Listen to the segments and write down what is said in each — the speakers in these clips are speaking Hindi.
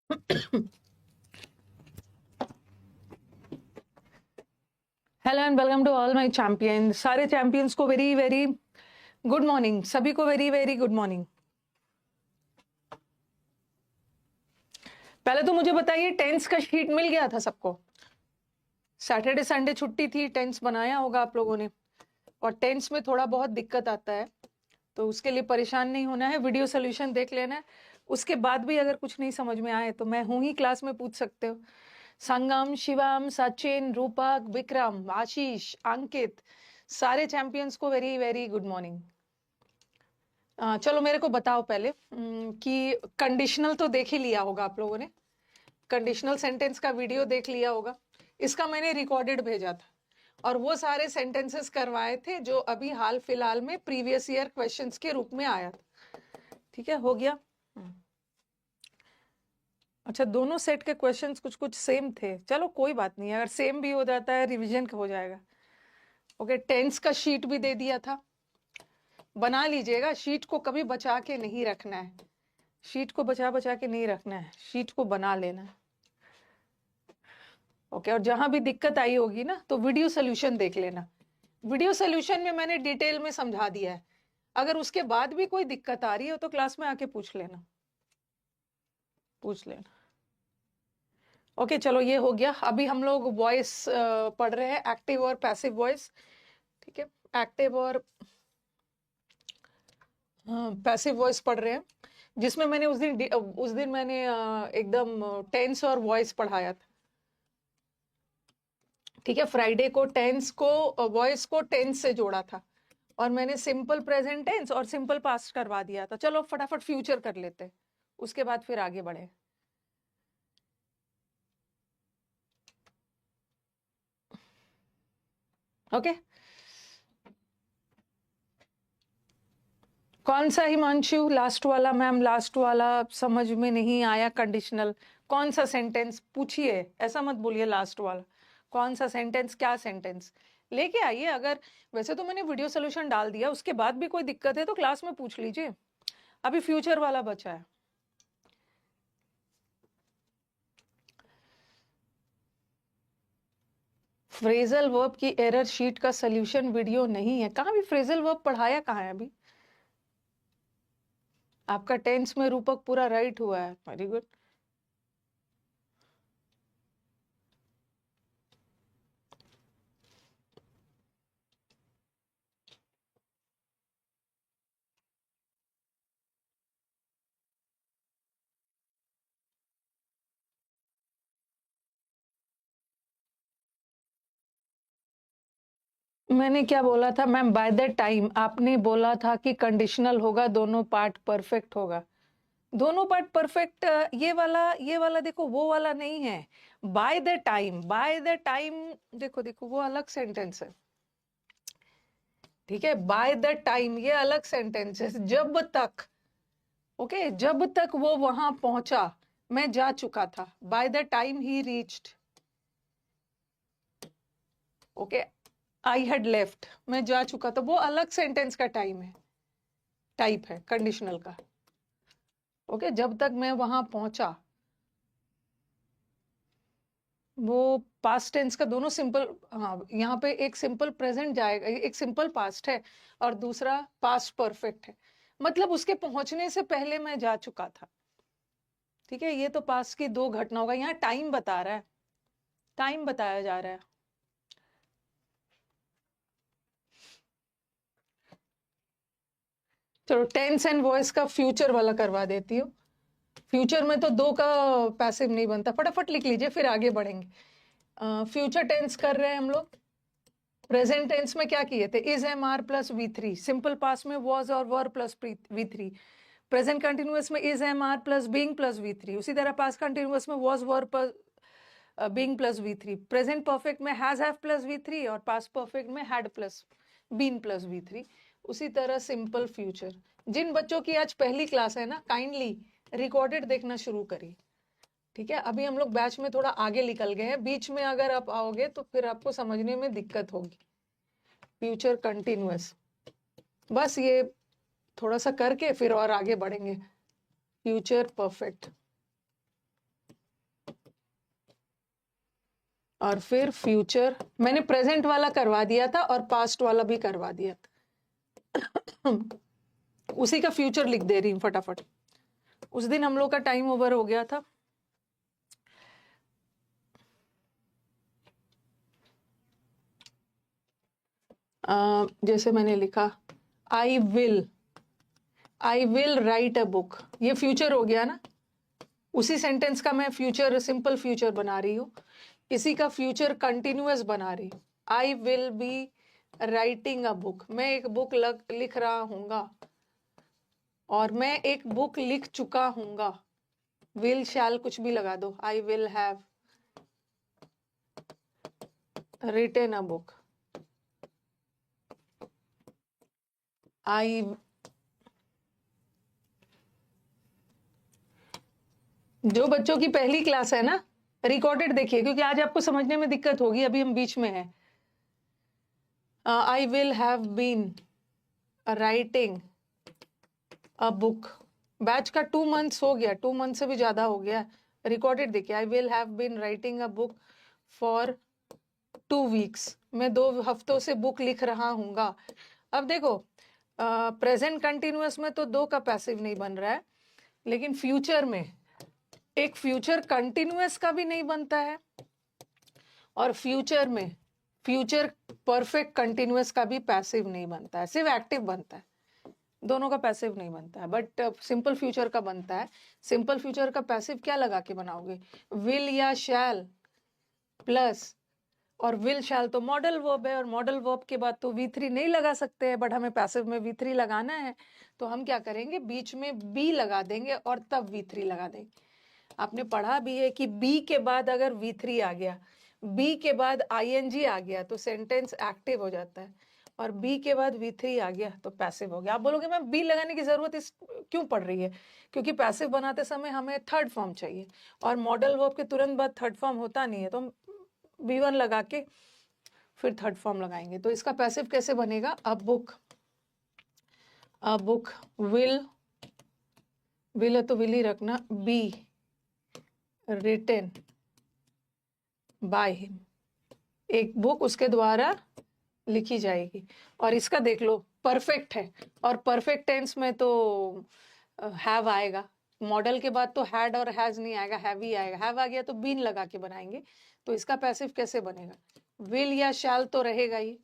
Hello and welcome to all my champions. सारे चैंपियंस को वेरी वेरी गुड मॉर्निंग। सभी को वेरी वेरी गुड मॉर्निंग। पहले तो मुझे बताइए, टेंस का शीट मिल गया था सबको? सैटरडे संडे छुट्टी थी, टेंस बनाया होगा आप लोगों ने। और टेंस में थोड़ा बहुत दिक्कत आता है, तो उसके लिए परेशान नहीं होना है, वीडियो सोल्यूशन देख लेना है। उसके बाद भी अगर कुछ नहीं समझ में आए तो मैं हूं ही, क्लास में पूछ सकते हो। संगम, शिवम, सचिन, रूपक, विक्रम, आशीष, अंकित, सारे चैंपियंस को वेरी वेरी गुड मॉर्निंग। चलो मेरे को बताओ पहले कि कंडीशनल तो देख ही लिया होगा आप लोगों ने। कंडीशनल सेंटेंस का वीडियो देख लिया होगा। इसका मैंने रिकॉर्डेड भेजा था और वो सारे सेंटेंसेस करवाए थे जो अभी हाल फिलहाल में प्रीवियस ईयर क्वेश्चंस के रूप में आया था। ठीक है, हो गया। अच्छा, दोनों सेट के क्वेश्चंस कुछ कुछ सेम थे। चलो कोई बात नहीं, अगर सेम भी हो जाता है रिवीजन हो जाएगा। ओके, टेंस का शीट भी दे दिया था, बना लीजिएगा। शीट को कभी बचा के नहीं रखना है, शीट को बचा बचा के नहीं रखना है, शीट को बना लेना है। ओके, और जहां भी दिक्कत आई होगी ना तो वीडियो सोल्यूशन देख लेना। वीडियो सोल्यूशन में मैंने डिटेल में समझा दिया है। अगर उसके बाद भी कोई दिक्कत आ रही हो तो क्लास में आके पूछ लेना, पूछ लेना। ओके चलो, ये हो गया। अभी हम लोग वॉइस पढ़ रहे हैं, एक्टिव और पैसिव वॉइस। ठीक है, एक्टिव और पैसिव वॉइस पढ़ रहे हैं, जिसमें मैंने उस दिन मैंने एकदम टेंस और वॉइस पढ़ाया था। ठीक है, फ्राइडे को टेंस को वॉइस को टेंस से जोड़ा था और मैंने सिंपल प्रेजेंट टेंस और सिंपल पास्ट करवा दिया था। चलो फटाफट फ्यूचर कर लेते हैं, उसके बाद फिर आगे बढ़े। ओके, कौन सा हिमांशु? लास्ट वाला। मैम लास्ट वाला समझ में नहीं आया। कंडीशनल कौन सा सेंटेंस पूछिए, ऐसा मत बोलिए लास्ट वाला। कौन सा सेंटेंस, क्या सेंटेंस लेके आइए। अगर वैसे तो मैंने वीडियो सोल्यूशन डाल दिया, उसके बाद भी कोई दिक्कत है तो क्लास में पूछ लीजिए। अभी फ्यूचर वाला बचा है। फ्रेजल वर्ब की एरर शीट का सोल्यूशन वीडियो नहीं है। कहाँ भी फ्रेजल वर्ब पढ़ाया कहाँ है अभी? आपका टेंस में रूपक पूरा राइट हुआ है, वेरी गुड। मैंने क्या बोला था मैम? बाय द टाइम आपने बोला था कि कंडीशनल होगा, दोनों पार्ट परफेक्ट होगा। दोनों पार्ट परफेक्ट, ये वाला देखो, वो वाला नहीं है। By the time, by the time, देखो देखो वो अलग सेंटेंस है। ठीक है, बाय द टाइम ये अलग सेंटेंस है। जब तक, ओके, जब तक वो वहां पहुंचा मैं जा चुका था। By the time he reached, okay, I had left, मैं जा चुका था, वो अलग सेंटेंस का टाइम है, टाइप है कंडीशनल का। ओके, जब तक मैं वहां पहुंचा, वो पास्ट टेंस का दोनों सिंपल। हाँ, यहाँ पे एक सिंपल प्रेजेंट जाएगा, एक सिंपल पास्ट है और दूसरा पास्ट परफेक्ट है। मतलब उसके पहुंचने से पहले मैं जा चुका था। ठीक है, ये तो पास्ट की दो घटना होगा। यहाँ टाइम बता रहा है, टाइम बताया जा रहा है। चलो टेंस एंड वॉइस का फ्यूचर वाला करवा देती हूँ। फ्यूचर में तो दो का पैसिव नहीं बनता, फटाफट लिख लीजिए फिर आगे बढ़ेंगे। फ्यूचर टेंस कर रहे हैं हम लोग। प्रेजेंट टेंस में क्या किए थे? Is am are plus V3। Simple past में वॉज और were plus V3। Present continuous में is am are plus being plus V3। उसी तरह पास्ट कंटिन्यूअस में was were plus being plus V3। Present perfect में हैज हैव प्लस V3 और पास्ट परफेक्ट में had plus been plus V3। उसी तरह सिंपल फ्यूचर। जिन बच्चों की आज पहली क्लास है ना, काइंडली रिकॉर्डेड देखना शुरू करिए। ठीक है, अभी हम लोग बैच में थोड़ा आगे निकल गए हैं, बीच में अगर आप आओगे तो फिर आपको समझने में दिक्कत होगी। फ्यूचर कंटिन्यूअस, बस ये थोड़ा सा करके फिर और आगे बढ़ेंगे। फ्यूचर परफेक्ट, और फिर फ्यूचर मैंने प्रेजेंट वाला करवा दिया था और पास्ट वाला भी करवा दिया था। उसी का फ्यूचर लिख दे रही हूँ फटाफट। उस दिन हम लोग का टाइम ओवर हो गया था। जैसे मैंने लिखा आई विल राइट अ बुक, ये फ्यूचर हो गया ना। उसी सेंटेंस का मैं फ्यूचर सिंपल फ्यूचर बना रही हूँ, इसी का फ्यूचर कंटिन्यूअस बना रही हूँ। आई will be writing a book, मैं एक बुक लिख रहा हूँगा, और मैं एक बुक लिख चुका हूँगा। विल शैल कुछ भी लगा दो। I will have written a book. आई जो बच्चों की पहली क्लास है ना, रिकॉर्डेड देखिए, क्योंकि आज आपको समझने में दिक्कत होगी, अभी हम बीच में हैं। I will have been writing a book. Batch का 2 मंथ्स हो गया, 2 मंथ से भी ज्यादा हो गया। रिकॉर्डेड देखिए, I will have been writing a book for 2 weeks, मैं 2 हफ्तों से बुक लिख रहा हूँगा। अब देखो, प्रेजेंट कंटिन्यूअस में तो 2 का पैसिव नहीं बन रहा है, लेकिन फ्यूचर में एक फ्यूचर कंटिन्यूअस का भी नहीं बनता है, और फ्यूचर में फ्यूचर परफेक्ट कंटिन्यूअस का भी पैसिव नहीं बनता है, सिर्फ एक्टिव बनता है, दोनों का पैसिव नहीं बनता है। बट सिंपल फ्यूचर का बनता है। सिंपल फ्यूचर का पैसिव क्या लगा के बनाओगे? विल या शैल प्लस, और विल शैल तो मॉडल वर्ब है, और मॉडल वर्ब के बाद तो V3 नहीं लगा सकते हैं, बट हमें पैसिव में V3 लगाना है, तो हम क्या करेंगे, बीच में बी लगा देंगे और तब V3 लगा देंगे। आपने पढ़ा भी है कि बी के बाद अगर V3 आ गया, बी के बाद ING आ गया, तो सेंटेंस एक्टिव हो जाता है, और बी के बाद V3 आ गया तो पैसिव हो गया। आप बोलोगे मैम बी लगाने की जरूरत क्यों पड़ रही है? क्योंकि पैसिव बनाते समय हमें थर्ड फॉर्म चाहिए, और मॉडल वर्ब के तुरंत बाद थर्ड फॉर्म होता नहीं है, तो हम B1 लगा के फिर थर्ड फॉर्म लगाएंगे। तो इसका पैसिव कैसे बनेगा? अ बुक विल है तो विल ही रखना, बी रिटन बाय हिम, एक बुक उसके द्वारा लिखी जाएगी। और इसका देख लो, परफेक्ट है, और परफेक्ट टेंस में तो हैव आएगा, मॉडल के बाद तो हैड और हैज नहीं आएगा, हैव ही आएगा। हैव आ गया तो बीन लगा के बनाएंगे। तो इसका पैसिव कैसे बनेगा? विल या शैल तो रहेगा ही,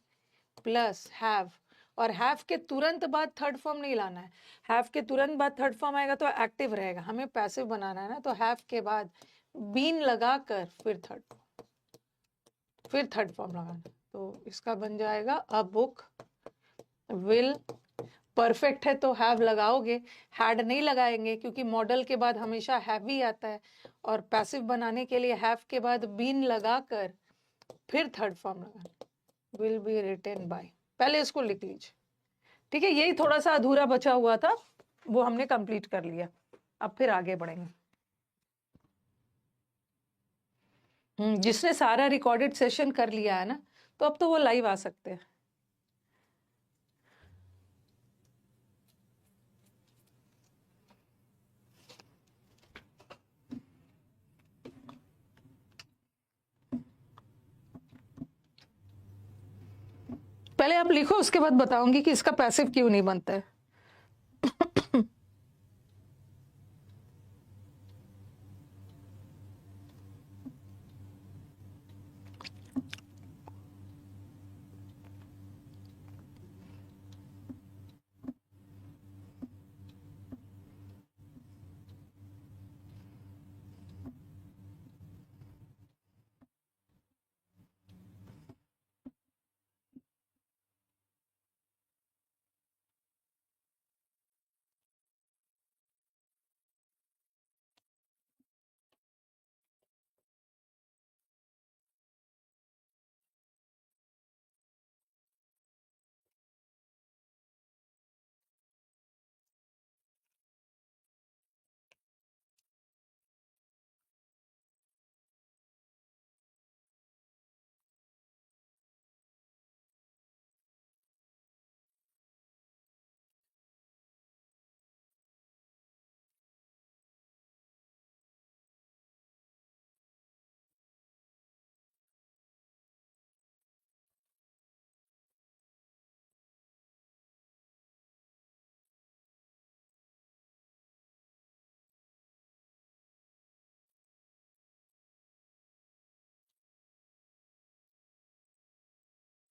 प्लस हैव, और हैव के तुरंत बाद थर्ड फॉर्म नहीं लाना है। हैव के तुरंत बाद थर्ड फॉर्म आएगा तो एक्टिव रहेगा, हमें पैसिव बनाना है ना, तो हैव के बाद बीन लगाकर फिर थर्ड फॉर्म लगाना। तो इसका बन जाएगा अ बुक विल, परफेक्ट है तो हैव लगाओगे, हैड नहीं लगाएंगे क्योंकि मॉडल के बाद हमेशा हैव ही आता है, और पैसिव बनाने के लिए हैव के बाद बीन लगाकर फिर थर्ड फॉर्म लगाना, विल बी रिटन बाय। पहले इसको लिख लीजिए, ठीक है? यही थोड़ा सा अधूरा बचा हुआ था, वो हमने कंप्लीट कर लिया। अब फिर आगे बढ़ेंगे। जिसने सारा रिकॉर्डेड सेशन कर लिया है ना, तो अब तो वो लाइव आ सकते हैं। पहले आप लिखो, उसके बाद बताऊंगी कि इसका पैसिव क्यों नहीं बनता है।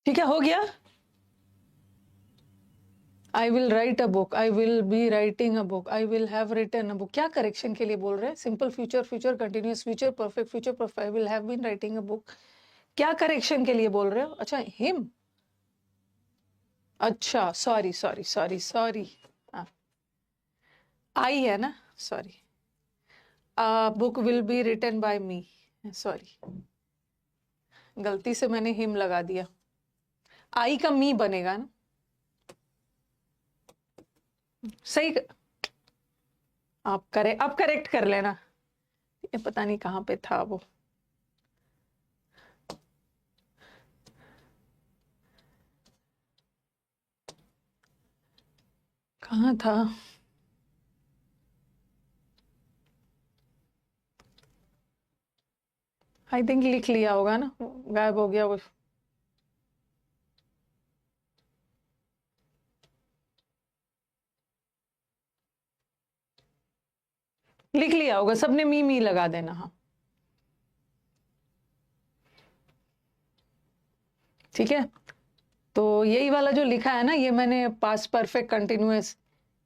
ठीक है, हो गया। I will write a book, I will be writing a book, I will have written a book. क्या करेक्शन के लिए बोल रहे हैं? Simple future, future continuous, future perfect, future perfect, I will have been writing a book. क्या करेक्शन के लिए बोल रहे हो? अच्छा, हिम। अच्छा, सॉरी सॉरी सॉरी सॉरी, हाँ आई है ना, sorry. Book will be written by me, sorry, गलती से मैंने हिम लगा दिया। आई का मी बनेगा ना, सही। आप अब करेक्ट कर लेना। ये पता नहीं कहाँ पे था वो। कहाँ था? आई थिंक लिख लिया होगा ना, गायब हो गया वो। लिख लिया होगा सबने, मी लगा देना। हाँ ठीक है, तो यही वाला जो लिखा है ना, ये मैंने पास्ट परफेक्ट कंटिन्यूअस,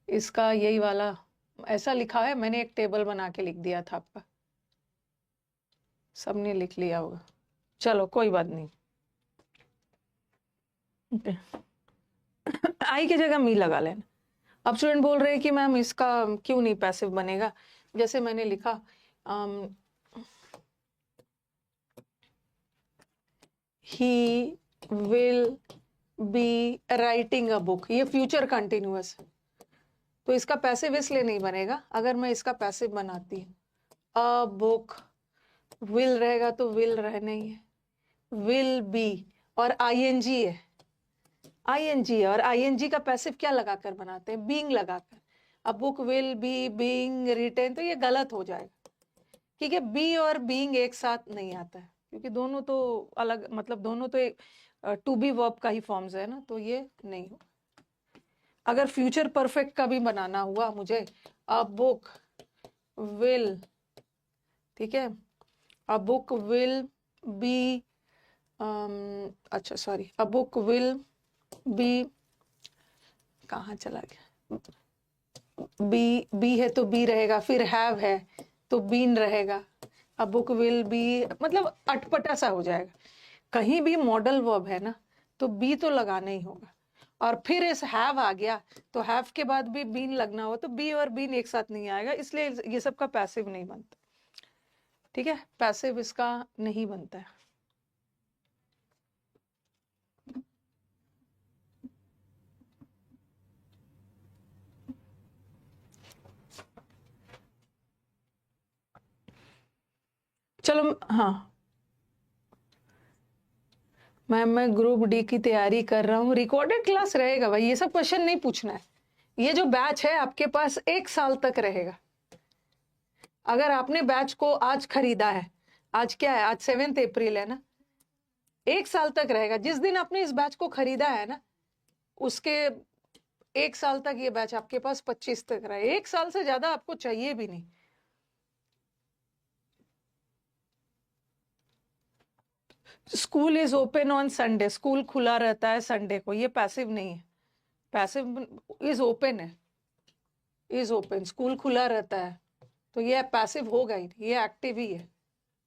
इसका यही वाला ऐसा लिखा है, मैंने एक टेबल बना के लिख दिया था आपका, सबने लिख लिया होगा। चलो कोई बात नहीं, आई की जगह मी लगा लेना। अब स्टूडेंट बोल रहे हैं कि मैम इसका क्यों नहीं पैसिव बनेगा? जैसे मैंने लिखा he will be writing a book, ये फ्यूचर कंटिन्यूअस है, तो इसका पैसिव इसलिए नहीं बनेगा। अगर मैं इसका पैसिव बनाती हूँ, अ बुक, विल रहेगा तो विल रहना ही है, विल बी, और आईएनजी है, आईएनजी है, और आईएनजी का पैसिव क्या लगाकर बनाते हैं? बीइंग लगाकर। अब book will be being written, तो ये गलत हो जाएगा, ठीक है। बी और बीइंग एक साथ नहीं आता है, क्योंकि दोनों तो अलग, मतलब दोनों तो एक टू बी वर्ब का ही फॉर्म्स है ना, तो ये नहीं हो। अगर फ्यूचर परफेक्ट का भी बनाना हुआ मुझे, अ बुक विल, ठीक है, अ बुक विल बी, अच्छा sorry, a book will B, कहाँ चला गया? बी है तो बी रहेगा, फिर हैव है तो बीन रहेगा, अ बुक विल बी, मतलब अटपटा सा हो जाएगा। कहीं भी मॉडल वर्ब है ना, तो बी तो लगाना ही होगा, और फिर इस हैव आ गया तो हैव के बाद भी बीन लगना हो, तो बी और बीन एक साथ नहीं आएगा, इसलिए ये सब का पैसिव नहीं बनता, ठीक है, पैसिव इसका नहीं बनता है। चलो, हाँ मैम मैं ग्रुप डी की तैयारी कर रहा हूँ, रिकॉर्डेड क्लास रहेगा भाई, ये सब क्वेश्चन नहीं पूछना है। ये जो बैच है आपके पास 1 साल तक रहेगा। अगर आपने बैच को आज खरीदा है, आज क्या है, आज 7 अप्रैल है ना, 1 साल तक रहेगा। जिस दिन आपने इस बैच को खरीदा है ना, उसके 1 साल तक ये बैच आपके पास 25 तक रहे, 1 साल से ज्यादा आपको चाहिए भी नहीं। School is open on Sunday, school खुला रहता है संडे को, ये पैसिव नहीं है, पैसिव इज ओपन है, इज ओपन, स्कूल खुला रहता है, तो ये पैसिव होगा ही, ये एक्टिव ही है,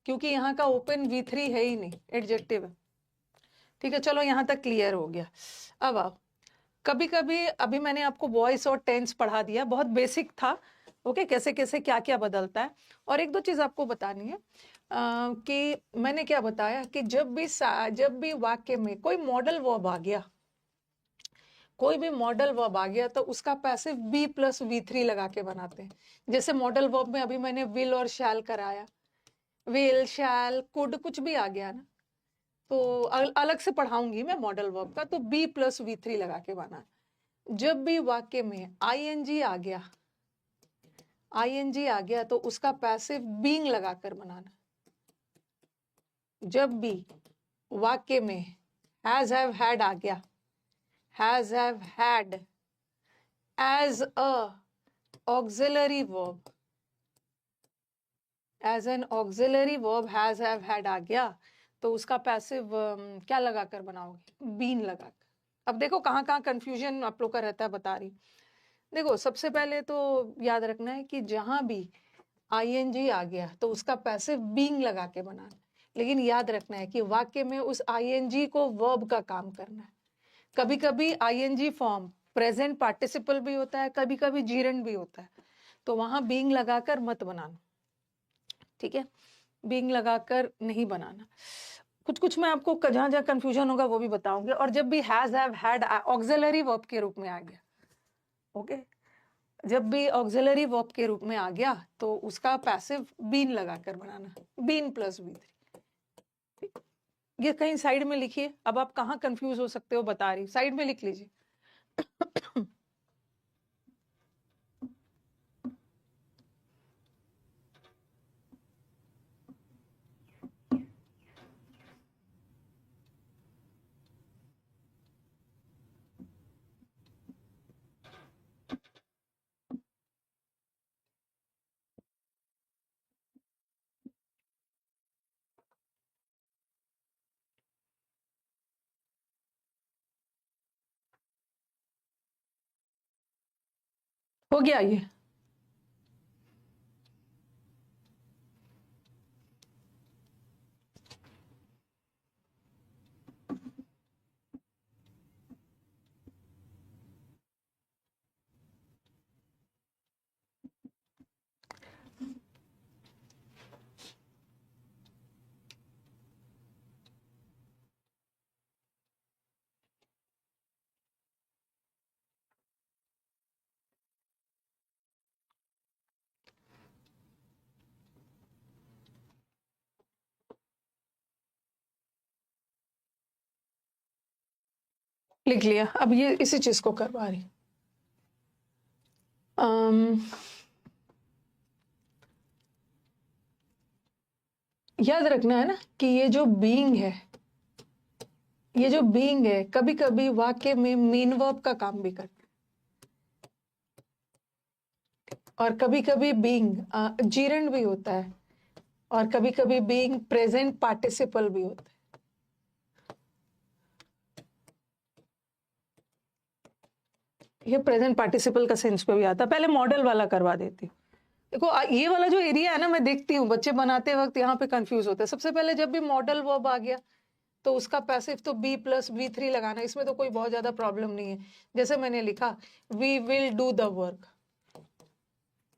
क्योंकि यहाँ का ओपन V3 है ही नहीं, एडजेक्टिव है, ठीक है। चलो यहाँ तक क्लियर हो गया। अब आओ, कभी कभी अभी मैंने आपको वॉइस और टेंस पढ़ा दिया, बहुत बेसिक था, ओके, कैसे कैसे क्या क्या बदलता है। और एक दो चीज आपको बतानी है, कि मैंने क्या बताया कि जब भी वाक्य में कोई मॉडल वर्ब आ गया, कोई भी मॉडल वर्ब आ गया, तो उसका पैसिव बी प्लस V3 लगा के बनाते हैं। जैसे मॉडल वर्ब में अभी मैंने विल और शैल कराया, विल शैल कुड कुछ भी आ गया ना, तो अलग से पढ़ाऊंगी मैं मॉडल वर्ब का, तो बी प्लस V3 लगा के बना। जब भी वाक्य में आईएनजी आ गया, आईएनजी आ गया, तो उसका पैसिव बीइंग लगाकर बनाना। जब भी वाक्य में हैज हैव हैड आ गया, has have had as a auxiliary verb, as an auxiliary verb has have had आ गया, तो उसका पैसिव क्या लगाकर बनाओगे? बीन लगाकर। अब देखो कहाँ कहाँ कंफ्यूजन आप लोग का रहता है, बता रही। देखो सबसे पहले तो याद रखना है कि जहां भी आईएनजी आ गया तो उसका पैसिव बीइंग लगा के बनाना, लेकिन याद रखना है कि वाक्य में उस आईएनजी को वर्ब का काम करना है। कभी कभी आईएनजी फॉर्म प्रेजेंट पार्टिसिपल भी होता है, कभी कभी जीरेंड भी होता है, तो वहां बीइंग लगाकर मत बनाना, ठीक है? बीइंग लगाकर नहीं बनाना। कुछ कुछ मैं आपको जहां जहां कंफ्यूजन होगा वो भी बताऊंगी। और जब भी has, have, had auxiliary verb के रूप में आ गया, ओके, जब भी ऑक्सिलरी वर्ब के रूप में आ गया तो उसका पैसिव बीन लगाकर बनाना, बीन प्लस बी3। ये कहीं साइड में लिखिए, अब आप कहाँ कंफ्यूज हो सकते हो बता रही, साइड में लिख लीजिए। हो गया ये? लिख लिया। अब ये इसी चीज को करवा रही। याद रखना है ना कि ये जो बीइंग है, ये जो बीइंग है कभी कभी वाक्य में मेन वर्ब का काम भी करता है, और कभी कभी बीइंग जीरेंड भी होता है, और कभी कभी बीइंग प्रेजेंट पार्टिसिपल भी होता है। ये प्रेजेंट पार्टिसिपल का सेंस पे भी आता है। पहले मॉडल वाला करवा देती हूँ। देखो ये वाला जो एरिया है ना, मैं देखती हूँ बच्चे बनाते वक्त यहाँ पे कंफ्यूज होते हैं। सबसे पहले जब भी मॉडल वर्ब आ गया तो उसका पैसिव तो बी प्लस बी3 लगाना, इसमें तो कोई बहुत ज्यादा प्रॉब्लम नहीं है। जैसे मैंने लिखा we will do the work,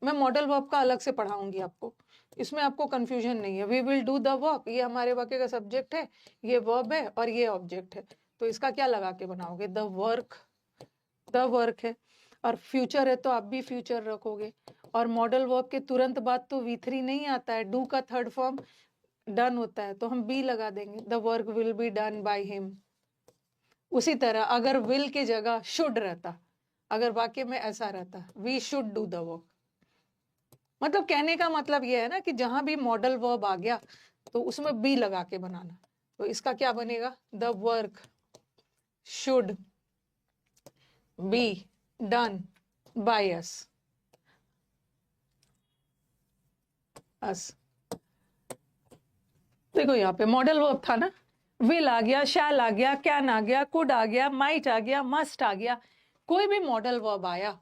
मैं मॉडल वर्ब का अलग से पढ़ाऊंगी आपको, इसमें आपको कंफ्यूजन नहीं है। We will do the work, ये हमारे वाक्य का सब्जेक्ट है, ये वर्ब है और ये ऑब्जेक्ट है, तो इसका क्या लगा के बनाओगे? द वर्क, द वर्क है। और फ्यूचर है तो आप भी फ्यूचर रखोगे। और मॉडल वर्ब के तुरंत बाद तो V3 नहीं आता है, डू का थर्ड फॉर्म डन होता है, तो हम बी लगा देंगे, the work will be done by him. उसी तरह अगर विल की जगह शुड रहता, अगर वाक्य में ऐसा रहता we should do the work, मतलब कहने का मतलब यह है ना कि जहां भी मॉडल वर्ब आ गया तो उसमें बी लगा के बनाना, तो इसका क्या बनेगा? The work should be done by us, us. देखो यहाँ पे मॉडल वर्ब था ना, विल आ गया, शैल आ गया, कैन आ गया, कुड आ गया, माइट आ गया, मस्ट आ गया। कोई भी मॉडल वर्ब आया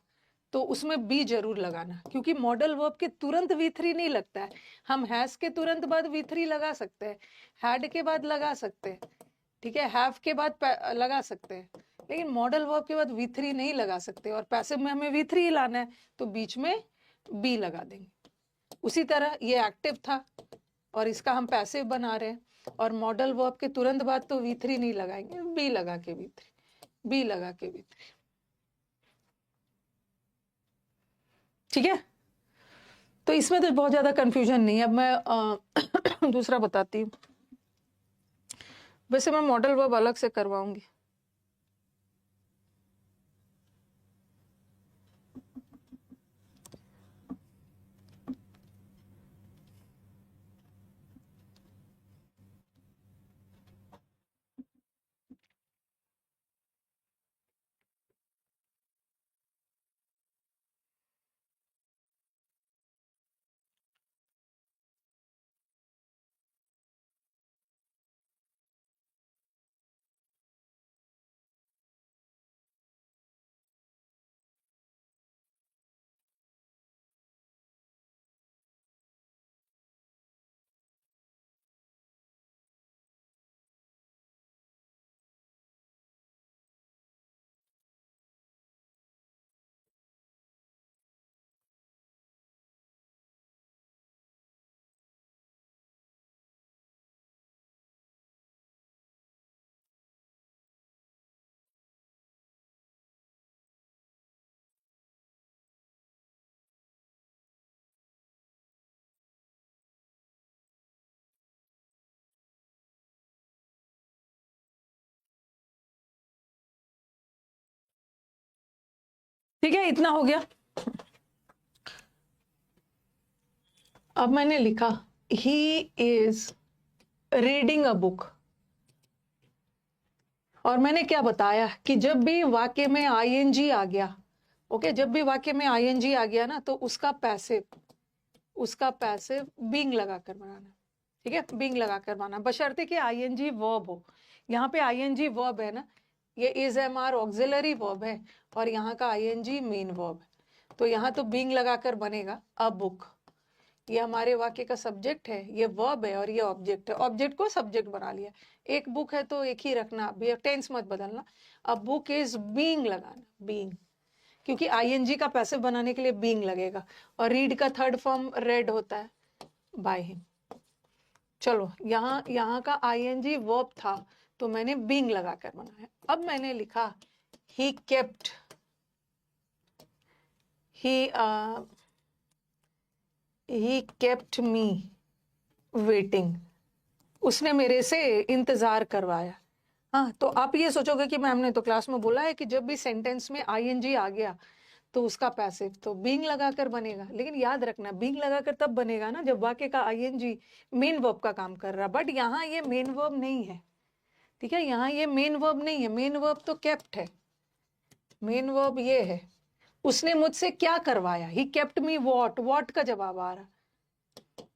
तो उसमें बी जरूर लगाना, क्योंकि मॉडल वर्ब के तुरंत V3 नहीं लगता है। हम हैज के तुरंत बाद V3 लगा सकते हैं, हैड के बाद लगा सकते हैं, ठीक है, हैव के बाद लगा सकते हैं, लेकिन मॉडल वर्ब के बाद V3 नहीं लगा सकते। और पैसिव में हमें V3 ही लाना है, तो बीच में बी लगा देंगे। उसी तरह ये एक्टिव था और इसका हम पैसिव बना रहे हैं, और मॉडल वर्ब के तुरंत बाद तो V3 नहीं लगाएंगे, बी लगा के V3, बी लगा के V3, ठीक है? तो इसमें तो बहुत ज्यादा कंफ्यूजन नहीं है। अब मैं दूसरा बताती हूँ। वैसे मैं मॉडल वर्ब अलग से करवाऊंगी। ठीक है, इतना हो गया। अब मैंने लिखा he is reading a book, और मैंने क्या बताया कि जब भी वाक्य में आईएनजी आ गया, ओके, जब भी वाक्य में आईएनजी आ गया ना, तो उसका पैसिव बीइंग लगाकर बनाना। ठीक है, बीइंग लगाकर बनाना, बशर्ते कि आईएनजी वर्ब हो। यहाँ पे आईएनजी वर्ब है ना, ये is am are auxiliary verb है, और यहाँ का आईएनजी मेन वर्ब है, तो यहाँ तो बीइंग लगाकर बनेगा अ बुक। ये हमारे वाक्य का सब्जेक्ट है, ये वर्ब है, और ये ऑब्जेक्ट है। ऑब्जेक्ट को सब्जेक्ट बना लिया। एक बुक है तो एक ही रखना, टेंस मत बदलना। अ बुक इज बीइंग लगाना, बीइंग, क्योंकि आईएनजी का पैसिव बनाने के लिए बीइंग लगेगा। और रीड का थर्ड फॉर्म रेड होता है, बाय हिम। चलो, यहाँ का आईएनजी वर्ब था, तो मैंने बीइंग लगाकर बनाया। अब मैंने लिखा he kept, he kept me waiting, उसने मेरे से इंतजार करवाया। हाँ, तो आप ये सोचोगे कि मैम ने तो क्लास में बोला है कि जब भी सेंटेंस में आईएनजी आ गया तो उसका पैसिव तो बीइंग लगाकर बनेगा, लेकिन याद रखना बीइंग लगाकर तब बनेगा ना जब वाक्य का आईएनजी मेन वर्ब का काम कर रहा। बट यहाँ ये मेन वर्ब नहीं है, ठीक है, यहाँ ये मेन वर्ब नहीं है। मेन वर्ब तो केप्ट है, मेन वर्ब ये है, उसने मुझसे क्या करवाया। ही केप्ट मी वॉट का जवाब आ रहा,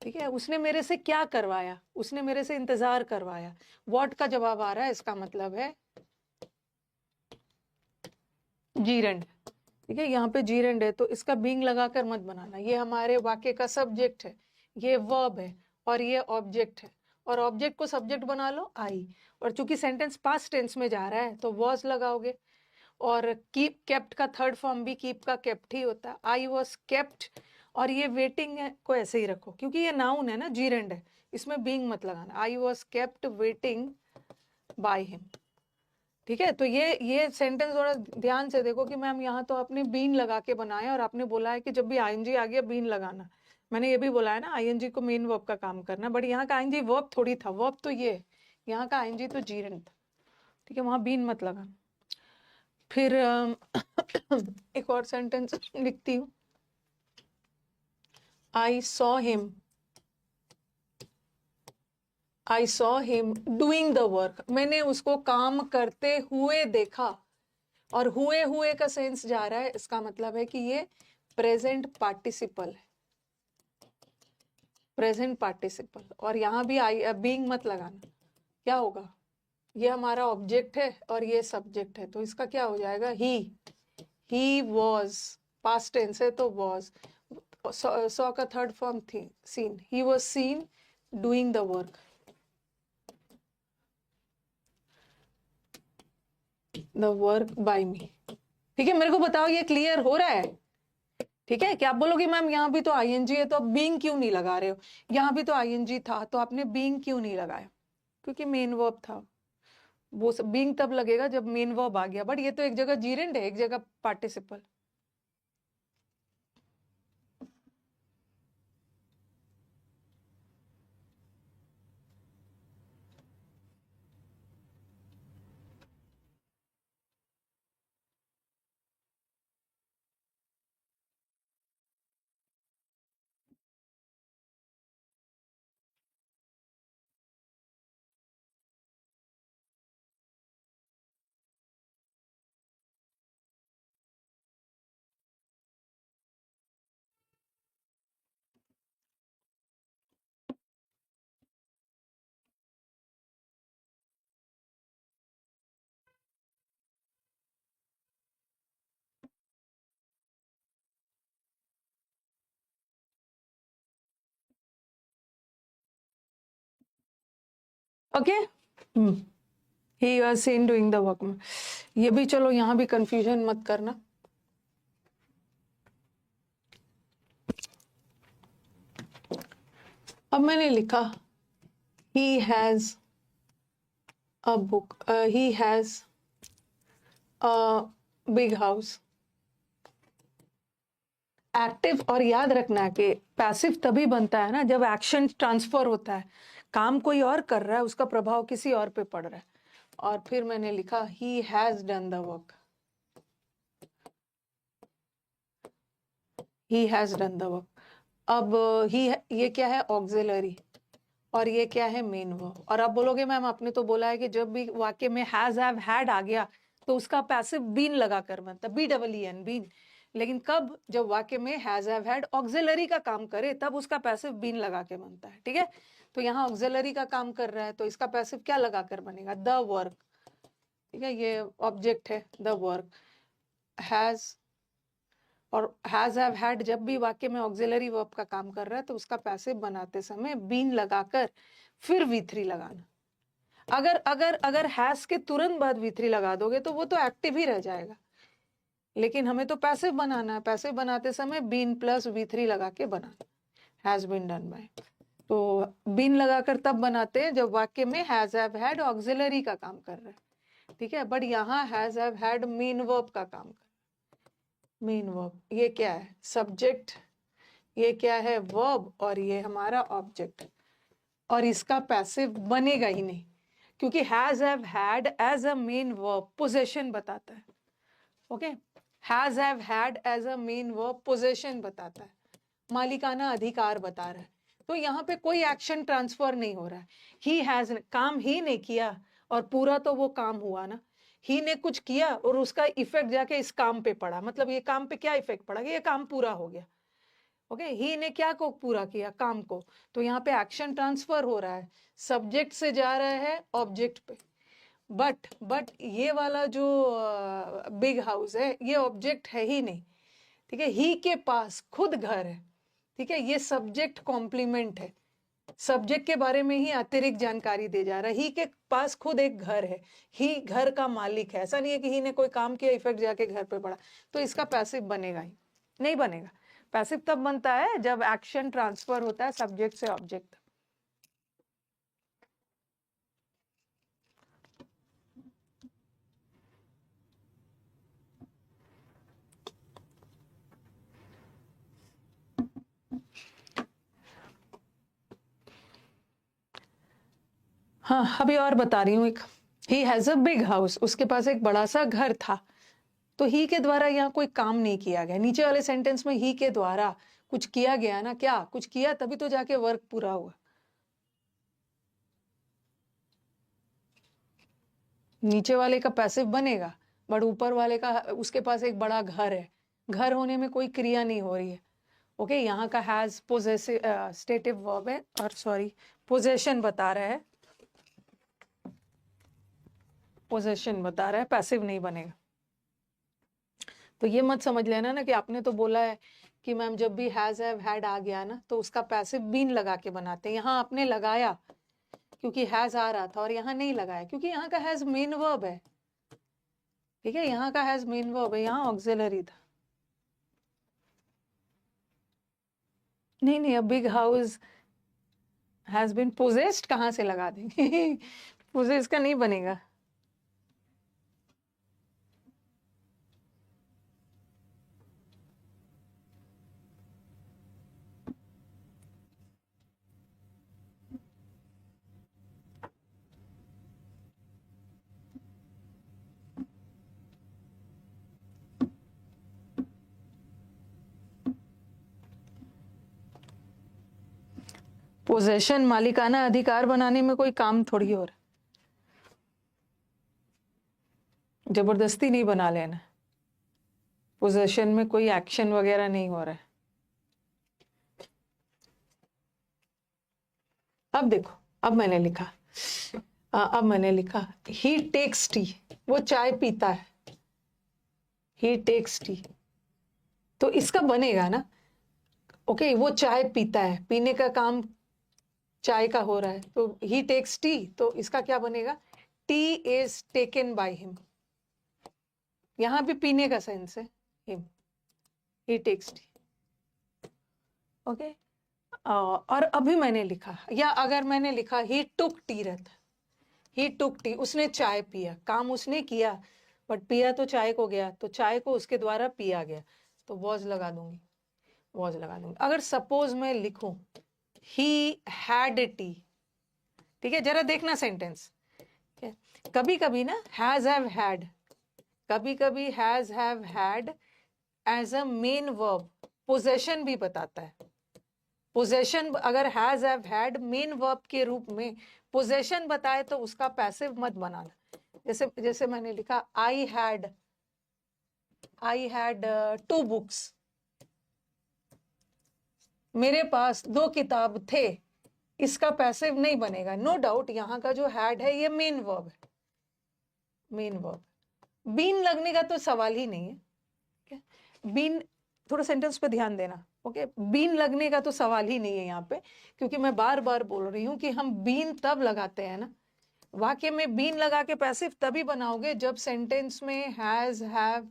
ठीक है, उसने मेरे से क्या करवाया, उसने मेरे से इंतजार करवाया, व्हाट का जवाब आ रहा है, इसका मतलब है जीरेंड। ठीक है, यहाँ पे जीरेंड है, तो इसका बीइंग लगाकर मत बनाना। ये हमारे वाक्य का सब्जेक्ट है, ये वर्ब है, और ये ऑब्जेक्ट है, और ऑब्जेक्ट को सब्जेक्ट बना लो आई। और चूंकि सेंटेंस पास्ट टेंस में जा रहा है तो वॉज लगाओगे। और कीप केप्ट का थर्ड फॉर्म भी कीप का केप्ट ही होता है, आई वॉज केप्ट। और ये वेटिंग को ऐसे ही रखो, क्योंकि ये नाउन है ना, जीरेंड है, इसमें बीइंग मत लगाना। I was kept waiting by him. ठीक है, तो ये सेंटेंस थोड़ा ध्यान से देखो कि मैम यहाँ तो आपने बीन लगा के बनाया, और आपने बोला है कि जब भी आईएनजी आ गया बीन लगाना। मैंने ये भी बोला है ना आईएनजी को मेन वर्ब का काम करना, बट यहाँ का आईएनजी वर्ब थोड़ी था, वर्ब तो ये, यहाँ का आईएनजी तो जीरेंड था। ठीक है, वहां बीन मत लगाना। फिर एक और सेंटेंस लिखती हूँ, I saw him doing the work, मैंने उसको काम करते हुए देखा। और हुए का सेंस जा रहा है, इसका मतलब है कि ये प्रेजेंट पार्टिसिपल है, प्रेजेंट पार्टिसिपल। और यहाँ भी आई बीइंग मत लगाना, क्या होगा, ये हमारा ऑब्जेक्ट है और ये सब्जेक्ट है, तो इसका क्या हो जाएगा, ही वॉज, पास्ट टेंस है तो वॉज। सॉ का थर्ड फॉर्म थी seen, he was seen doing the work, the work by me. ठीक है, मेरे को बताओ ये क्लियर हो रहा है। ठीक है, क्या आप बोलोगे मैम यहाँ भी तो आईएनजी है तो आप बीइंग क्यों नहीं लगा रहे हो, यहाँ भी तो आईएनजी था तो आपने बीइंग क्यों नहीं लगाया, क्योंकि मेन वर्ब था। वो बीइंग तब लगेगा जब मेन वर्ब आ गया, बट ये तो एक जगह जीरेंड है, एक जगह participle. Okay, he was scene doing the work में, ये भी चलो यहाँ भी कंफ्यूजन मत करना। अब मैंने लिखा he has a book, he has a big house. Active, और याद रखना कि पैसिव तभी बनता है ना जब एक्शन ट्रांसफर होता है, काम कोई और कर रहा है, उसका प्रभाव किसी और पे पड़ रहा है। और फिर मैंने लिखा he has done the work, he has done the work. अब ये क्या है, ऑक्सिलरी, और ये क्या है, मेन वर्ब। और आप बोलोगे मैम आपने तो बोला है कि जब भी वाक्य में हैज हैव हैड आ गया तो उसका पैसिव बीन लगाकर बनता, BEEN, बीन। लेकिन कब, जब वाक्य में हैज हैव हैड ऑक्सिलरी का काम करे तब उसका पैसिव बीन लगा के बनता है, ठीक है। तो यहाँ ऑक्सिलरी का काम कर रहा है तो इसका पैसिव क्या लगाकर बनेगा, द वर्क, ठीक है। ये ऑब्जेक्ट है द वर्क, हैज और हैज हैव हैड जब भी वाक्य में ऑक्सिलरी वर्ब का काम कर रहा है तो उसका पैसिव बनाते समय बीन लगाकर फिर V3 लगाना। अगर अगर अगर हैज के तुरंत बाद V3 लगा दोगे तो वो तो एक्टिव ही रह जाएगा, लेकिन हमें तो पैसिव बनाना है। पैसिव बनाते समय बीन प्लस V3 लगा के बनाना, हैज बीन डन बाय। तो बीन लगाकर तब बनाते हैं जब वाक्य में हैज हैव हैड ऑक्सिलरी का काम कर रहा है, ठीक है। बट यहाँ has have had main verb का काम कर, मेन वर्ब। ये क्या है, सब्जेक्ट, ये क्या है, वर्ब, और ये हमारा ऑब्जेक्ट। और इसका पैसिव बनेगा ही नहीं क्योंकि has have had as a main verb possession बताता है, okay. Has have had as a main verb possession बताता है, मालिकाना अधिकार बता रहा है। तो यहाँ पे कोई एक्शन ट्रांसफर नहीं हो रहा है। ही हैज, काम ही ने किया और पूरा तो वो काम हुआ ना। ही ने कुछ किया और उसका इफेक्ट जाके इस काम पे पड़ा, मतलब ये काम पे क्या इफेक्ट पड़ा कि ये काम पूरा हो गया, ओके। ही ने क्या को पूरा किया, काम को। तो यहाँ पे एक्शन ट्रांसफर हो रहा है, सब्जेक्ट से जा रहा है ऑब्जेक्ट पे। बट ये वाला जो बिग हाउस है ये ऑब्जेक्ट है ही नहीं, ठीक है। ही के पास खुद घर है, ठीक है। ये सब्जेक्ट कॉम्प्लीमेंट है, सब्जेक्ट के बारे में ही अतिरिक्त जानकारी दे जा रहा है। ही के पास खुद एक घर है, ही घर का मालिक है। ऐसा नहीं है कि ही ने कोई काम किया इफेक्ट जाके घर पे पड़ा। तो इसका पैसिव बनेगा ही नहीं, बनेगा। पैसिव तब बनता है जब एक्शन ट्रांसफर होता है सब्जेक्ट से ऑब्जेक्ट। हाँ, अभी और बता रही हूँ। एक, he has a big house, उसके पास एक बड़ा सा घर था। तो ही के द्वारा यहाँ कोई काम नहीं किया गया। नीचे वाले सेंटेंस में ही के द्वारा कुछ किया गया ना, क्या कुछ किया तभी तो जाके वर्क पूरा हुआ। नीचे वाले का पैसिव बनेगा बट ऊपर वाले का, उसके पास एक बड़ा घर है। घर होने में कोई क्रिया नहीं हो रही है, ओके। यहाँ का हैज पोजेसिव स्टेटिव वर्ब है, और सॉरी पोजेशन बता रहा है, पोजेशन बता रहा है, पैसिव नहीं बनेगा। तो ये मत समझ लेना ना कि आपने तो बोला है कि मैम जब भी हैज हैव हैड आ गया ना तो उसका पैसिव बीन लगा के बनाते हैं। यहाँ आपने लगाया क्योंकि हैज आ रहा था, और यहाँ नहीं लगाया क्योंकि यहाँ का हैज मेन वर्ब है, ठीक है। यहाँ का हैज मेन वर्ब है, यहाँ ऑक्सिलरी था। नहीं नहीं, अब big house has been possessed कहाँ से लगा देंगे पोजेस का नहीं बनेगा। पोजेशन मालिकाना अधिकार बनाने में कोई काम थोड़ी हो रहा, जबरदस्ती नहीं बना लेना। पोजेशन में कोई एक्शन वगैरह नहीं हो रहा है। अब देखो, अब मैंने लिखा ही टेक्स टी, वो चाय पीता है, ही टेक्स टी। तो इसका बनेगा ना, ओके। वो चाय पीता है, पीने का काम चाय का हो रहा है, तो ही टेक्स टी, तो इसका क्या बनेगा, T is taken by him. यहां भी पीने का सेंस है, हिम, ही टेक्स टी, ओके। और अभी मैंने लिखा, या अगर मैंने लिखा ही टुक टी रहता, ही टुक टी, उसने चाय पिया, काम उसने किया बट पिया तो चाय को गया, तो चाय को उसके द्वारा पिया गया, तो वॉज लगा दूंगी, वॉज लगा दूंगी। अगर सपोज मैं लिखूं ही हैड टी, ठीक है, जरा देखना सेंटेंस। कभी कभी ना हैज हैव हैड, कभी कभी has have had as a main verb possession भी बताता है। पोजेशन अगर has have had main verb के रूप में पोजेशन बताए तो उसका पैसिव मत बनाना। जैसे जैसे मैंने लिखा आई हैड 2 बुक्स, मेरे पास 2 किताब थे, इसका पैसिव नहीं बनेगा। नो डाउट यहाँ का जो हैड है ये मेन वर्ब है, मेन वर्ब। बीन लगने का तो सवाल ही नहीं है। बीन, थोड़ा सेंटेंस पे ध्यान देना, ओके। बीन लगने का तो सवाल ही नहीं है यहाँ पे, क्योंकि मैं बार बार बोल रही हूँ कि हम बीन तब लगाते हैं ना, वाक्य में बीन लगा के पैसिव तभी बनाओगे जब सेंटेंस में हैज, हैव,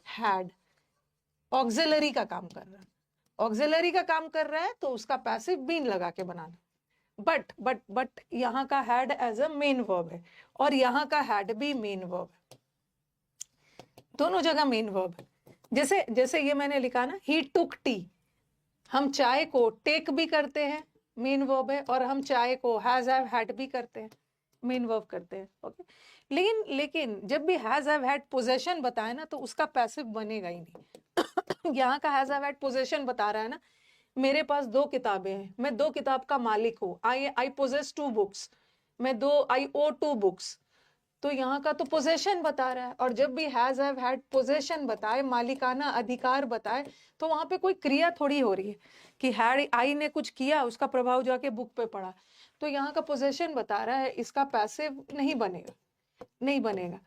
हैड ऑक्सिलरी का काम कर रहा है। ऑक्सिलरी का काम कर रहा है तो उसका पैसिव बीन लगा के बनाना। बट यहाँ का had as a main verb है और यहाँ का हैड भी मेन वर्ब है, दोनों जगह मेन वर्ब है। जैसे जैसे ये मैंने लिखा ना, ही टुक टी, हम चाय को टेक भी करते हैं, मेन वर्ब है, और हम चाय को हैज हैव हैड भी करते हैं, मेन वर्ब करते हैं, ओके। लेकिन जब भी हैज हैव हैड पोजेशन बताए ना तो उसका पैसिव बनेगा ही नहीं। यहाँ का हैज हैव हैड पोजेशन बता रहा है ना, मेरे पास 2 किताबें हैं, मैं 2 किताब का मालिक हूँ, आई पोजेस 2 बुक्स, मैं आई ओ 2 बुक्स, तो यहाँ का तो पोजेशन बता रहा है। और जब भी हैज हैव हैड पोजेशन बताए, मालिकाना अधिकार बताए, तो वहां पे कोई क्रिया थोड़ी हो रही है कि हैड आई ने कुछ किया, उसका प्रभाव जाके बुक पे पड़ा। तो यहाँ का पोजेशन बता रहा है, इसका पैसिव नहीं बनेगा, नहीं बनेगा।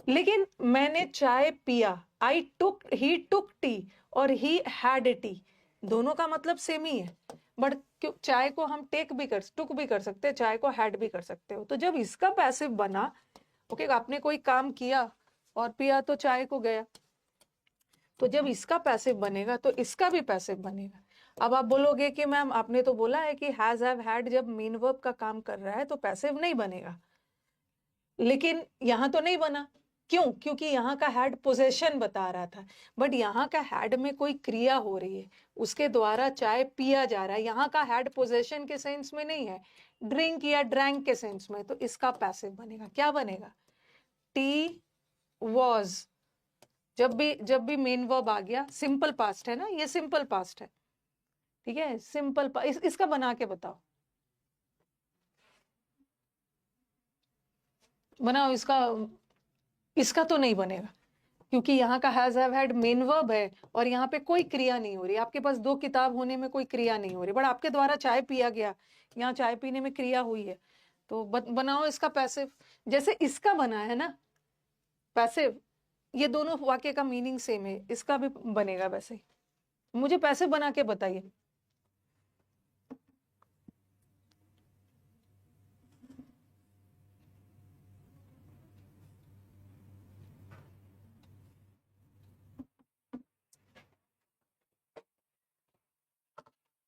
लेकिन मैंने चाय पिया, ही टुक टी और ही हैड टी, दोनों का मतलब सेम ही है। बट चाय को हम टुक भी कर सकते हैं, चाय को हैड भी कर सकते हो। तो जब इसका पैसिव बना, ओके, आपने कोई काम किया और पिया तो चाय को गया, तो जब इसका पैसिव बनेगा तो इसका भी पैसिव बनेगा। अब आप बोलोगे कि मैम आपने तो बोला है कि हैज हैव हैड जब मेन वर्ब का काम कर रहा है तो पैसिव नहीं बनेगा, लेकिन यहाँ तो नहीं बना। क्यों? क्योंकि यहाँ का हैड पोजेशन बता रहा था, बट यहाँ का हैड में कोई क्रिया हो रही है, उसके द्वारा चाय पिया जा रहा है। यहाँ का हैड पोजेशन के सेंस में नहीं है, ड्रिंक या ड्रैंक के सेंस में, तो इसका पैसिव बनेगा। क्या बनेगा? T was. जब भी मेन वर्ब आ गया, सिंपल पास्ट है ना, ये सिंपल पास्ट है, ठीक है, सिंपल इसका बना के बताओ, बनाओ इसका। इसका तो नहीं बनेगा, क्योंकि यहाँ का has have had main verb है और यहाँ पे कोई क्रिया नहीं हो रही। आपके पास 2 किताब होने में कोई क्रिया नहीं हो रही, बट आपके द्वारा चाय पिया गया, यहाँ चाय पीने में क्रिया हुई है, तो बनाओ इसका पैसिव। जैसे इसका बना है ना पैसिव, ये दोनों वाक्य का मीनिंग सेम है, इसका भी बनेगा वैसे ही। मुझे पैसिव बना के बताइए।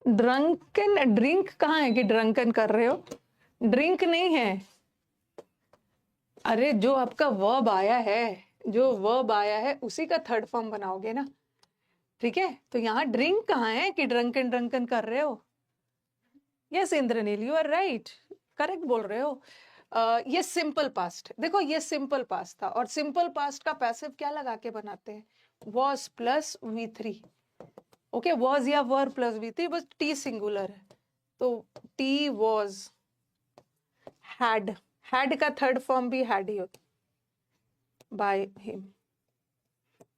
ड्रंकन, ड्रिंक कहाँ है कि ड्रंकन कर रहे हो? ड्रिंक नहीं है। अरे जो आपका वर्ब आया है, जो वर्ब आया है उसी का थर्ड फॉर्म बनाओगे ना, ठीक है। तो यहाँ ड्रिंक कहाँ है कि ड्रंकन ड्रंकन कर रहे हो? Yes Indranil, you are right, correct बोल रहे हो। ये सिंपल पास्ट, देखो ये सिंपल पास्ट था, और सिंपल पास्ट का पैसिव क्या लगा के बनाते हैं? Was plus V3, okay. Was या वर प्लस V3, बस टी सिंगुलर है, तो टी वॉज। हैड, हैड का थर्ड फॉर्म भी हैड ही होता, बाय हिम,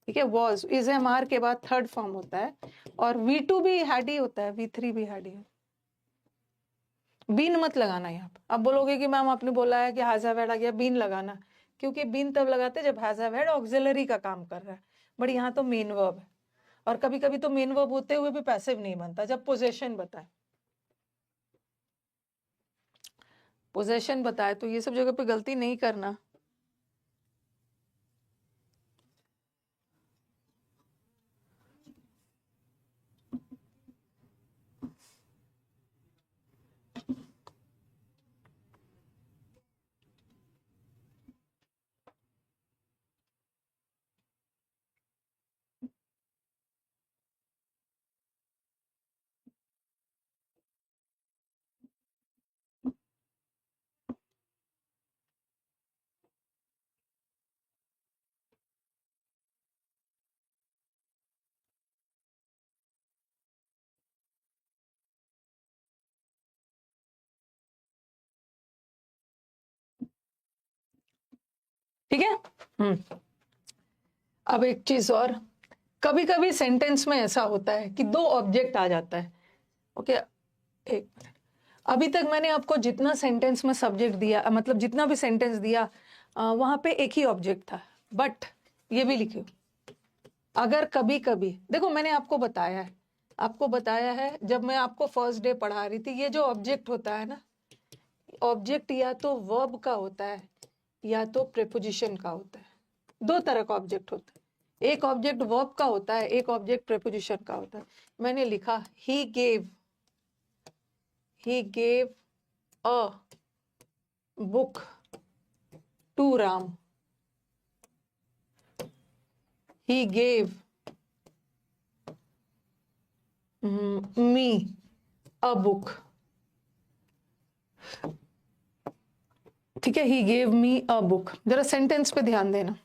ठीक है। वॉज इज एम आर के बाद थर्ड फॉर्म होता है, और V2 भी हैड ही होता है, V3 भी हैड ही होता है। बीन मत लगाना यहाँ पे। अब बोलोगे कि मैम आपने बोला है कि हैज हैव हैड आ गया, बीन लगाना, क्योंकि बीन तब लगाते जब हैज हैव हैड ऑक्सिलरी का काम कर रहा है, बट यहाँ तो मेन वर्ब है। और कभी कभी तो मेन वर्ब होते हुए भी पैसिव नहीं बनता, जब पोजेशन बताए, पोजेशन बताए तो ये सब जगह पे गलती नहीं करना। ठीक है। अब एक चीज और, कभी कभी सेंटेंस में ऐसा होता है कि दो ऑब्जेक्ट आ जाता है। ओके, एक मिनट, अभी तक मैंने आपको जितना सेंटेंस में सब्जेक्ट दिया, मतलब जितना भी सेंटेंस दिया, वहां पे एक ही ऑब्जेक्ट था। बट ये भी लिखियो, अगर कभी कभी देखो, मैंने आपको बताया है जब मैं आपको फर्स्ट डे पढ़ा रही थी, ये जो ऑब्जेक्ट होता है ना, ऑब्जेक्ट या तो वर्ब का होता है या तो प्रेपोजिशन का होता है। दो तरह का ऑब्जेक्ट होता है, एक ऑब्जेक्ट वर्ब का होता है, एक ऑब्जेक्ट प्रेपोजिशन का होता है। मैंने लिखा he gave a book to Ram. He gave me a book. ठीक है, he gave me a book। जरा सेंटेंस पे ध्यान देना,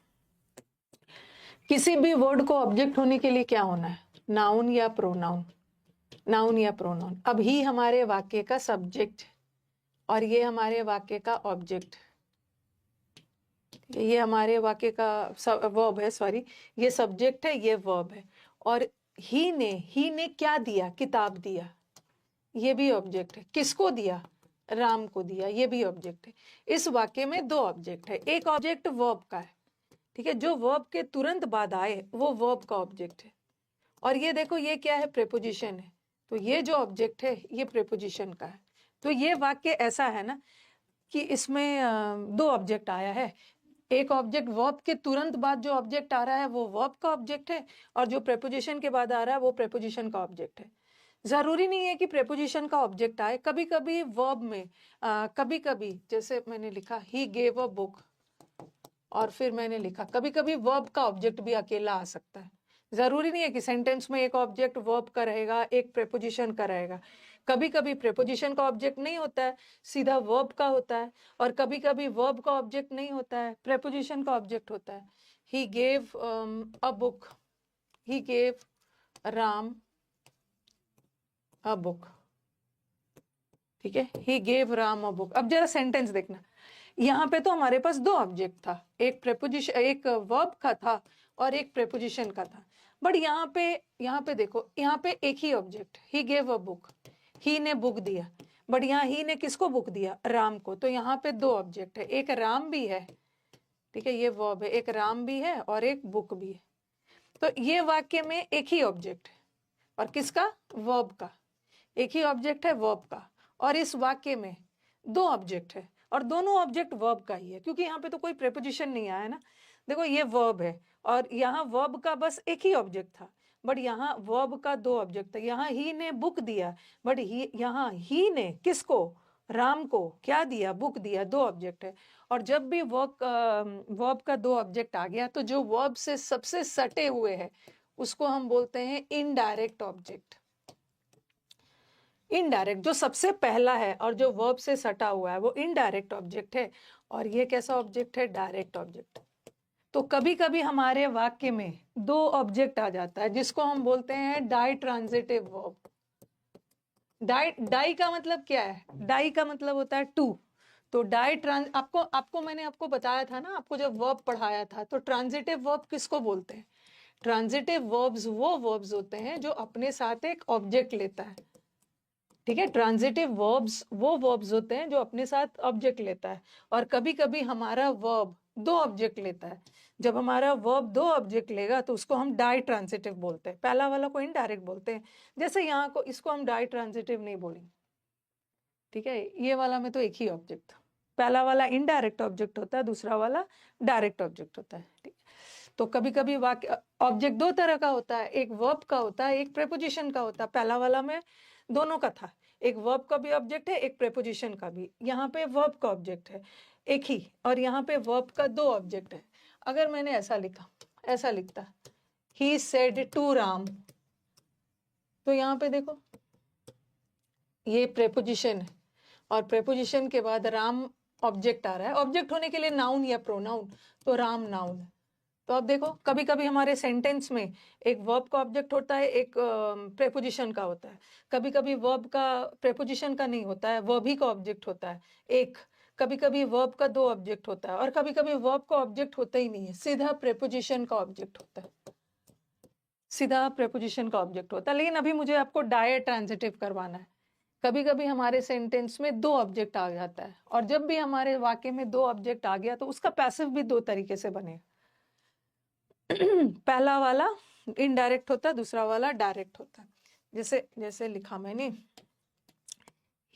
किसी भी वर्ड को ऑब्जेक्ट होने के लिए क्या होना है, नाउन या प्रोनाउन। नाउन या प्रोनाउन। अब ही हमारे वाक्य का सब्जेक्ट और ये हमारे वाक्य का ऑब्जेक्ट, ये हमारे वाक्य का वर्ब है, सॉरी, ये सब्जेक्ट है, ये वर्ब है। और ही ने क्या दिया, किताब दिया, ये भी ऑब्जेक्ट है। किसको दिया, राम को दिया, ये भी ऑब्जेक्ट है। इस वाक्य में दो ऑब्जेक्ट है, एक ऑब्जेक्ट वर्ब का है, ठीक है, जो वर्ब के तुरंत बाद आए वो वर्ब का ऑब्जेक्ट है। और ये देखो, ये क्या है, प्रेपोजिशन है, तो ये जो ऑब्जेक्ट है ये प्रेपोजिशन का है। तो ये वाक्य ऐसा है ना कि इसमें दो ऑब्जेक्ट आया है, एक ऑब्जेक्ट वर्ब के तुरंत बाद जो ऑब्जेक्ट आ रहा है वो वर्ब का ऑब्जेक्ट है, और जो प्रेपोजिशन के बाद आ रहा है वो प्रेपोजिशन का ऑब्जेक्ट है। जरूरी नहीं है कि प्रेपोजिशन का ऑब्जेक्ट आए, कभी कभी वर्ब में कभी कभी, जैसे मैंने लिखा ही गेव अ बुक, और फिर मैंने लिखा, कभी कभी वर्ब का ऑब्जेक्ट भी अकेला आ सकता है। जरूरी नहीं है कि सेंटेंस में एक ऑब्जेक्ट वर्ब का रहेगा, एक प्रेपोजिशन का रहेगा। कभी कभी प्रेपोजिशन का ऑब्जेक्ट नहीं होता है, सीधा वर्ब का होता है, और कभी कभी वर्ब का ऑब्जेक्ट नहीं होता है, प्रेपोजिशन का ऑब्जेक्ट होता है। ही gave a book, he gave Ram a book, ठीक है, he gave Ram a book. अब जरा सेंटेंस देखना, यहाँ पे तो हमारे पास दो ऑब्जेक्ट था, एक प्रेपोजिशन, एक वर्ब का था और एक प्रेपोजिशन का था। बट यहाँ पे देखो, यहाँ पे एक ही object, he gave a book, he ने बुक दिया। बट यहाँ ही ने किसको बुक दिया, राम को। तो यहाँ पे दो ऑब्जेक्ट है, एक राम भी है, ठीक है, ये वर्ब है, एक राम भी है और एक बुक भी है। तो ये वाक्य में एक ही ऑब्जेक्ट है, और किसका, वर्ब का। एक ही ऑब्जेक्ट है वर्ब का, और इस वाक्य में दो ऑब्जेक्ट है, और दोनों ऑब्जेक्ट वर्ब का ही है, क्योंकि यहाँ पे तो कोई प्रेपोजिशन नहीं आया ना। देखो, ये वर्ब है और यहाँ वर्ब का बस एक ही ऑब्जेक्ट था, बट यहाँ वर्ब का दो ऑब्जेक्ट था। यहाँ ही ने बुक दिया, बट यहाँ ही ने किसको, राम को क्या दिया, बुक दिया, दो ऑब्जेक्ट है। और जब भी वर्ब का दो ऑब्जेक्ट आ गया, तो जो वर्ब से सबसे सटे हुए है उसको हम बोलते हैं इनडायरेक्ट ऑब्जेक्ट। इनडायरेक्ट, जो सबसे पहला है और जो वर्ब से सटा हुआ है वो इनडायरेक्ट ऑब्जेक्ट है, और ये कैसा ऑब्जेक्ट है, डायरेक्ट ऑब्जेक्ट। तो कभी कभी हमारे वाक्य में दो ऑब्जेक्ट आ जाता है, जिसको हम बोलते हैं डाई ट्रांजिटिव वर्ब। डाई का मतलब क्या है, डाई का मतलब होता है टू। तो आपको मैंने आपको बताया था ना, आपको जब वर्ब पढ़ाया था, तो ट्रांजिटिव वर्ब किसको बोलते हैं। ट्रांजिटिव वर्ब्स वो वर्ब्स होते हैं जो अपने साथ एक ऑब्जेक्ट लेता है, ठीक है। ट्रांजिटिव वर्ब्स वो वर्ब्स होते हैं जो अपने साथ ऑब्जेक्ट लेता है। और कभी कभी हमारा वर्ब दो ऑब्जेक्ट लेता है। जब हमारा वर्ब दो ऑब्जेक्ट लेगा तो उसको हम डाई ट्रांजिटिव बोलते हैं, पहला वाला को इनडायरेक्ट बोलते हैं। जैसे यहाँ को, इसको हम डाई ट्रांजिटिव नहीं बोलेंगे, ठीक है, ये वाला में तो एक ही ऑब्जेक्ट था। पहला वाला इनडायरेक्ट ऑब्जेक्ट होता है, दूसरा वाला डायरेक्ट ऑब्जेक्ट होता है, ठीक। तो कभी कभी वाक्य ऑब्जेक्ट दो तरह का होता है, एक वर्ब का होता है, एक प्रेपोजिशन का होता है। पहला वाला में दोनों का था, एक वर्ब का भी ऑब्जेक्ट है, एक प्रेपोजिशन का भी। यहाँ पे वर्ब का ऑब्जेक्ट है एक ही, और यहाँ पे वर्ब का दो ऑब्जेक्ट है। अगर मैंने ऐसा लिखा, ऐसा लिखता, ही सेड टू राम, तो यहाँ पे देखो ये प्रेपोजिशन है, और प्रेपोजिशन के बाद राम ऑब्जेक्ट आ रहा है। ऑब्जेक्ट होने के लिए नाउन या प्रोनाउन, तो राम नाउन है। तो अब देखो, कभी कभी हमारे सेंटेंस में एक वर्ब का ऑब्जेक्ट होता है, एक प्रेपोजिशन का होता है। कभी कभी वर्ब का प्रेपोजिशन का नहीं होता है, वर्ब ही का ऑब्जेक्ट होता है एक। कभी कभी वर्ब का दो ऑब्जेक्ट होता है और कभी कभी वर्ब का ऑब्जेक्ट होता ही नहीं है, सीधा प्रेपोजिशन का ऑब्जेक्ट होता है, सीधा प्रेपोजिशन का ऑब्जेक्ट होता है। लेकिन अभी मुझे आपको डायरेक्ट ट्रांजिटिव करवाना है। कभी कभी हमारे सेंटेंस में दो ऑब्जेक्ट आ जाता है, और जब भी हमारे वाक्य में दो ऑब्जेक्ट आ गया तो उसका पैसिव भी दो तरीके से बनेगा। पहला वाला इनडायरेक्ट होता है, दूसरा वाला डायरेक्ट होता है। जैसे जैसे लिखा मैंने,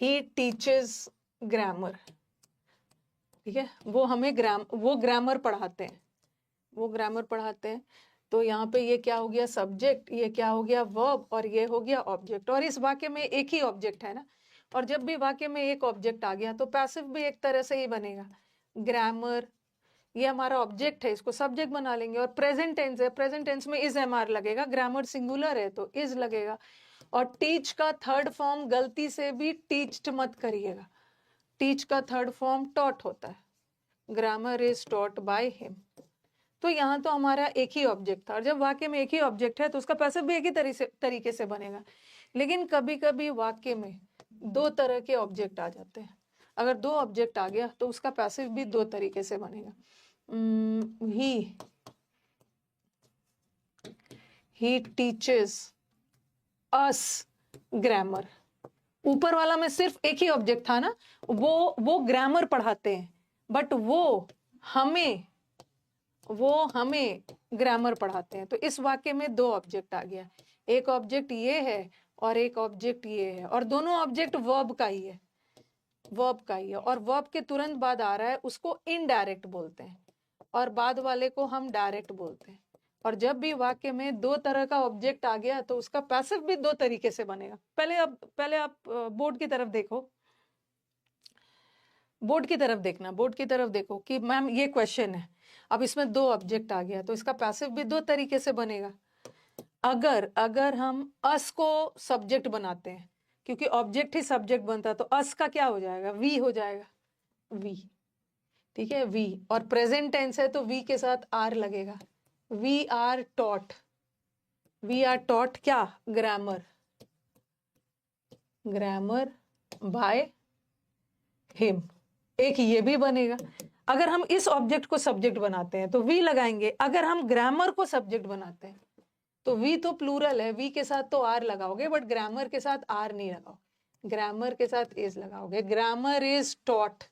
ही टीचेस ग्रामर, ठीक है, वो हमें ग्रामर पढ़ाते हैं, वो ग्रामर पढ़ाते हैं। तो यहाँ पे ये क्या हो गया, सब्जेक्ट, ये क्या हो गया, वर्ब, और ये हो गया ऑब्जेक्ट। और इस वाक्य में एक ही ऑब्जेक्ट है ना, और जब भी वाक्य में एक ऑब्जेक्ट आ गया तो पैसिव भी एक तरह से ही बनेगा। ग्रामर, ये हमारा ऑब्जेक्ट है, इसको सब्जेक्ट बना लेंगे। और प्रेजेंट टेंस है, प्रेजेंट टेंस में इज एम आर लगेगा, ग्रामर सिंगुलर है तो इज लगेगा। और टीच का थर्ड फॉर्म गलती से भी टीच्ड मत करिएगा, टीच का थर्ड फॉर्म टॉट होता है, grammar is taught by him. तो यहाँ तो हमारा एक ही ऑब्जेक्ट था, और जब वाक्य में एक ही ऑब्जेक्ट है तो उसका पैसिव भी एक ही तरीके से बनेगा। लेकिन कभी कभी वाक्य में दो तरह के ऑब्जेक्ट आ जाते हैं, अगर दो ऑब्जेक्ट आ गया तो उसका पैसिव भी दो तरीके से बनेगा। ही टीचेस अस ग्रामर, ऊपर वाला में सिर्फ एक ही ऑब्जेक्ट था ना, वो ग्रामर पढ़ाते हैं, बट वो हमें ग्रामर पढ़ाते हैं। तो इस वाक्य में दो ऑब्जेक्ट आ गया, एक ऑब्जेक्ट ये है और एक ऑब्जेक्ट ये है, और दोनों ऑब्जेक्ट वर्ब का ही है, वर्ब का ही है। और वर्ब के तुरंत बाद आ रहा है, उसको इनडायरेक्ट बोलते हैं, और बाद वाले को हम डायरेक्ट बोलते हैं। और जब भी वाक्य में दो तरह का ऑब्जेक्ट आ गया तो उसका पैसिव भी दो तरीके से बनेगा। पहले आप बोर्ड की तरफ देखो, बोर्ड की तरफ देखना, बोर्ड की तरफ देखो कि मैम ये क्वेश्चन है, अब इसमें दो ऑब्जेक्ट आ गया तो इसका पैसिव भी दो तरीके से बनेगा। अगर हम अस को सब्जेक्ट बनाते हैं, क्योंकि ऑब्जेक्ट ही सब्जेक्ट बनता है, तो अस का क्या हो जाएगा, वी हो जाएगा, वी, ठीक है, वी। और प्रेजेंट टेंस है तो वी के साथ आर लगेगा, we are taught, we are taught क्या, ग्रामर, ग्रामर बाय हिम, एक ये भी बनेगा। अगर हम इस ऑब्जेक्ट को सब्जेक्ट बनाते हैं तो वी लगाएंगे, अगर हम ग्रामर को सब्जेक्ट बनाते हैं तो वी तो प्लूरल है, वी के साथ तो आर लगाओगे, बट ग्रामर के साथ आर नहीं लगाओगे, ग्रामर के साथ इज लगाओगे, ग्रामर इज टॉट,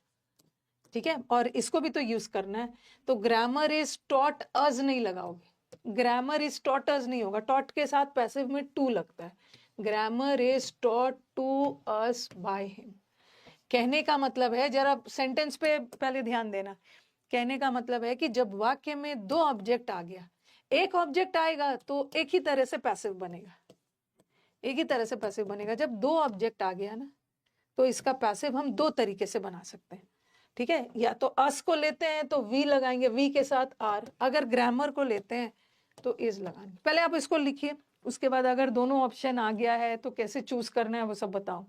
ठीक है। और इसको भी तो यूज करना है, तो ग्रामर इज टॉट अस नहीं लगाओगे, ग्रामर इज टॉट अस नहीं होगा, टॉट के साथ पैसिव में टू लगता है, grammar is taught to us by him. कहने का मतलब है, जरा सेंटेंस पे पहले ध्यान देना, कहने का मतलब है कि जब वाक्य में दो ऑब्जेक्ट आ गया, एक ऑब्जेक्ट आएगा तो एक ही तरह से पैसिव बनेगा, एक ही तरह से पैसिव बनेगा। जब दो ऑब्जेक्ट आ गया ना तो इसका पैसिव हम दो तरीके से बना सकते हैं, ठीक है। या तो अस को लेते हैं तो वी लगाएंगे, वी के साथ आर, अगर ग्रामर को लेते हैं तो इज लगाएंगे। पहले आप इसको लिखिए, उसके बाद अगर दोनों ऑप्शन आ गया है तो कैसे चूज करना है वो सब बताओ।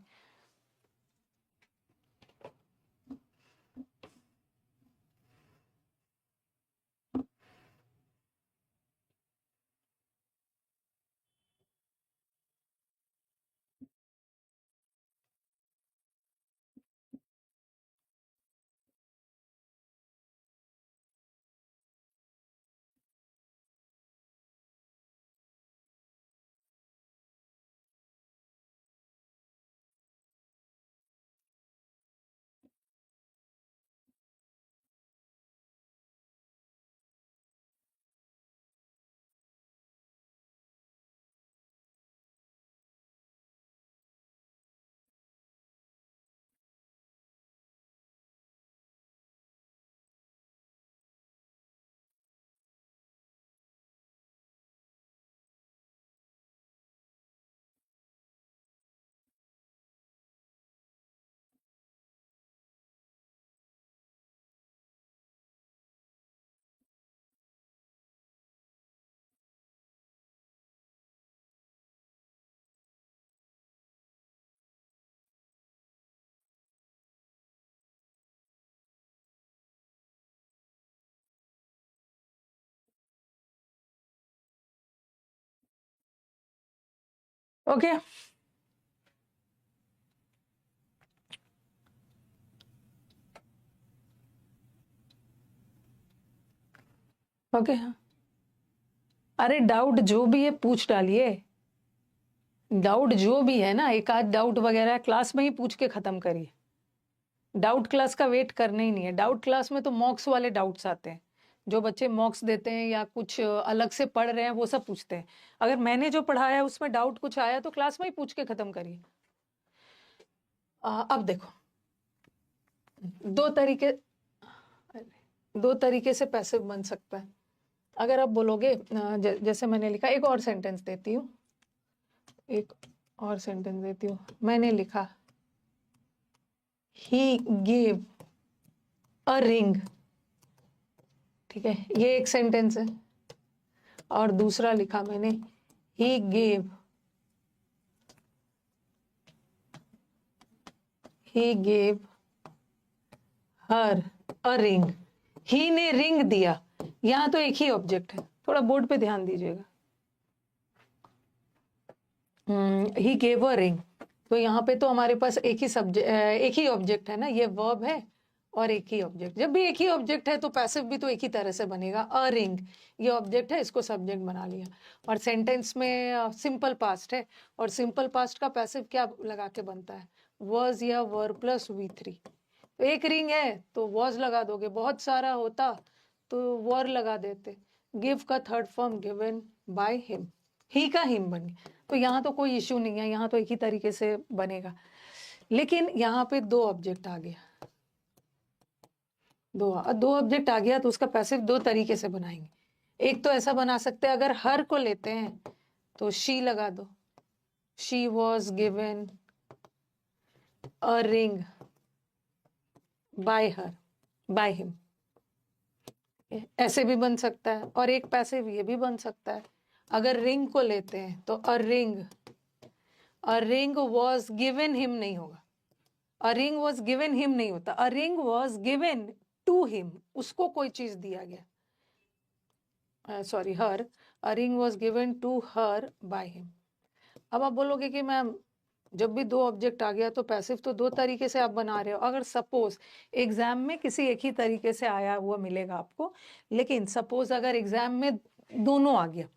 ओके, ओके हाँ, अरे डाउट जो भी है पूछ डालिए, डाउट जो भी है ना, एक आध डाउट वगैरह क्लास में ही पूछ के खत्म करिए। डाउट क्लास का वेट करना ही नहीं है। डाउट क्लास में तो मॉक्स वाले डाउट्स आते हैं, जो बच्चे मॉक्स देते हैं या कुछ अलग से पढ़ रहे हैं वो सब पूछते हैं। अगर मैंने जो पढ़ाया है उसमें डाउट कुछ आया तो क्लास में ही पूछ के खत्म करिए। अब देखो, दो तरीके से पैसिव बन सकता है। अगर आप बोलोगे जैसे मैंने लिखा, एक और सेंटेंस देती हूँ, मैंने लिखा ही गेव अ रिंग, ठीक है, ये एक सेंटेंस है। और दूसरा लिखा मैंने he gave her a ring. ही ने रिंग दिया, यहां तो एक ही ऑब्जेक्ट है, थोड़ा बोर्ड पे ध्यान दीजिएगा। ही गेव अ रिंग, तो यहाँ पे तो हमारे पास एक ही ऑब्जेक्ट है ना, ये वर्ब है और एक ही ऑब्जेक्ट। जब भी एक ही ऑब्जेक्ट है तो पैसिव भी तो एक ही तरह से बनेगा। अ रिंग ये ऑब्जेक्ट है, इसको सब्जेक्ट बना लिया, और सेंटेंस में सिंपल पास्ट है, और सिंपल पास्ट का पैसिव क्या लगा के बनता है, वॉज या वर प्लस V3। तो एक रिंग है तो वॉज लगा दोगे, बहुत सारा होता तो वर लगा देते। गिव का third form given by him, he का हिम बन गया। तो यहाँ तो कोई इश्यू नहीं है, यहाँ तो एक ही तरीके से बनेगा। लेकिन यहाँ पे दो ऑब्जेक्ट आ गया, दो ऑब्जेक्ट आ गया तो उसका पैसिव दो तरीके से बनाएंगे। एक तो ऐसा बना सकते हैं, अगर हर को लेते हैं तो शी लगा दो, she was given a ring bye her by him, ऐसे भी बन सकता है। और एक पैसिव ये भी बन सकता है, अगर रिंग को लेते हैं तो a ring was given him नहीं होगा, a ring was given him नहीं होता, a ring was given to him, उसको कोई चीज दिया गया, sorry her, a ring was given to her by him. अब आप बोलोगे कि मैम जब भी दो ऑब्जेक्ट आ गया तो पैसिव तो दो तरीके से आप बना रहे हो। अगर सपोज एग्जाम में किसी एक ही तरीके से आया हुआ मिलेगा आपको, लेकिन सपोज अगर एग्जाम में दोनों आ गया,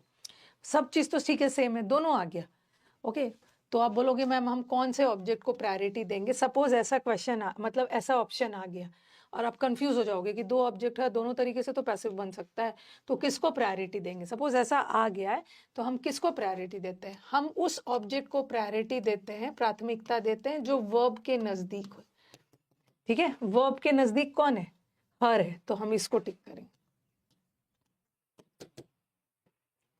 सब चीज तो ठीक है सेम है, दोनों आ गया, ओके, तो आप बोलोगे मैम हम कौन से ऑब्जेक्ट को प्रायोरिटी देंगे। सपोज ऐसा क्वेश्चन मतलब ऐसा ऑप्शन आ गया और आप कंफ्यूज हो जाओगे कि दो ऑब्जेक्ट है, दोनों तरीके से तो पैसिव बन सकता है, तो किसको प्रायोरिटी देंगे। सपोज ऐसा आ गया है तो हम किसको प्रायोरिटी देते हैं, हम उस ऑब्जेक्ट को प्रायोरिटी देते हैं, प्राथमिकता देते हैं जो वर्ब के नजदीक हो। ठीक है, वर्ब के नजदीक कौन है, हर है, तो हम इसको टिक करेंगे,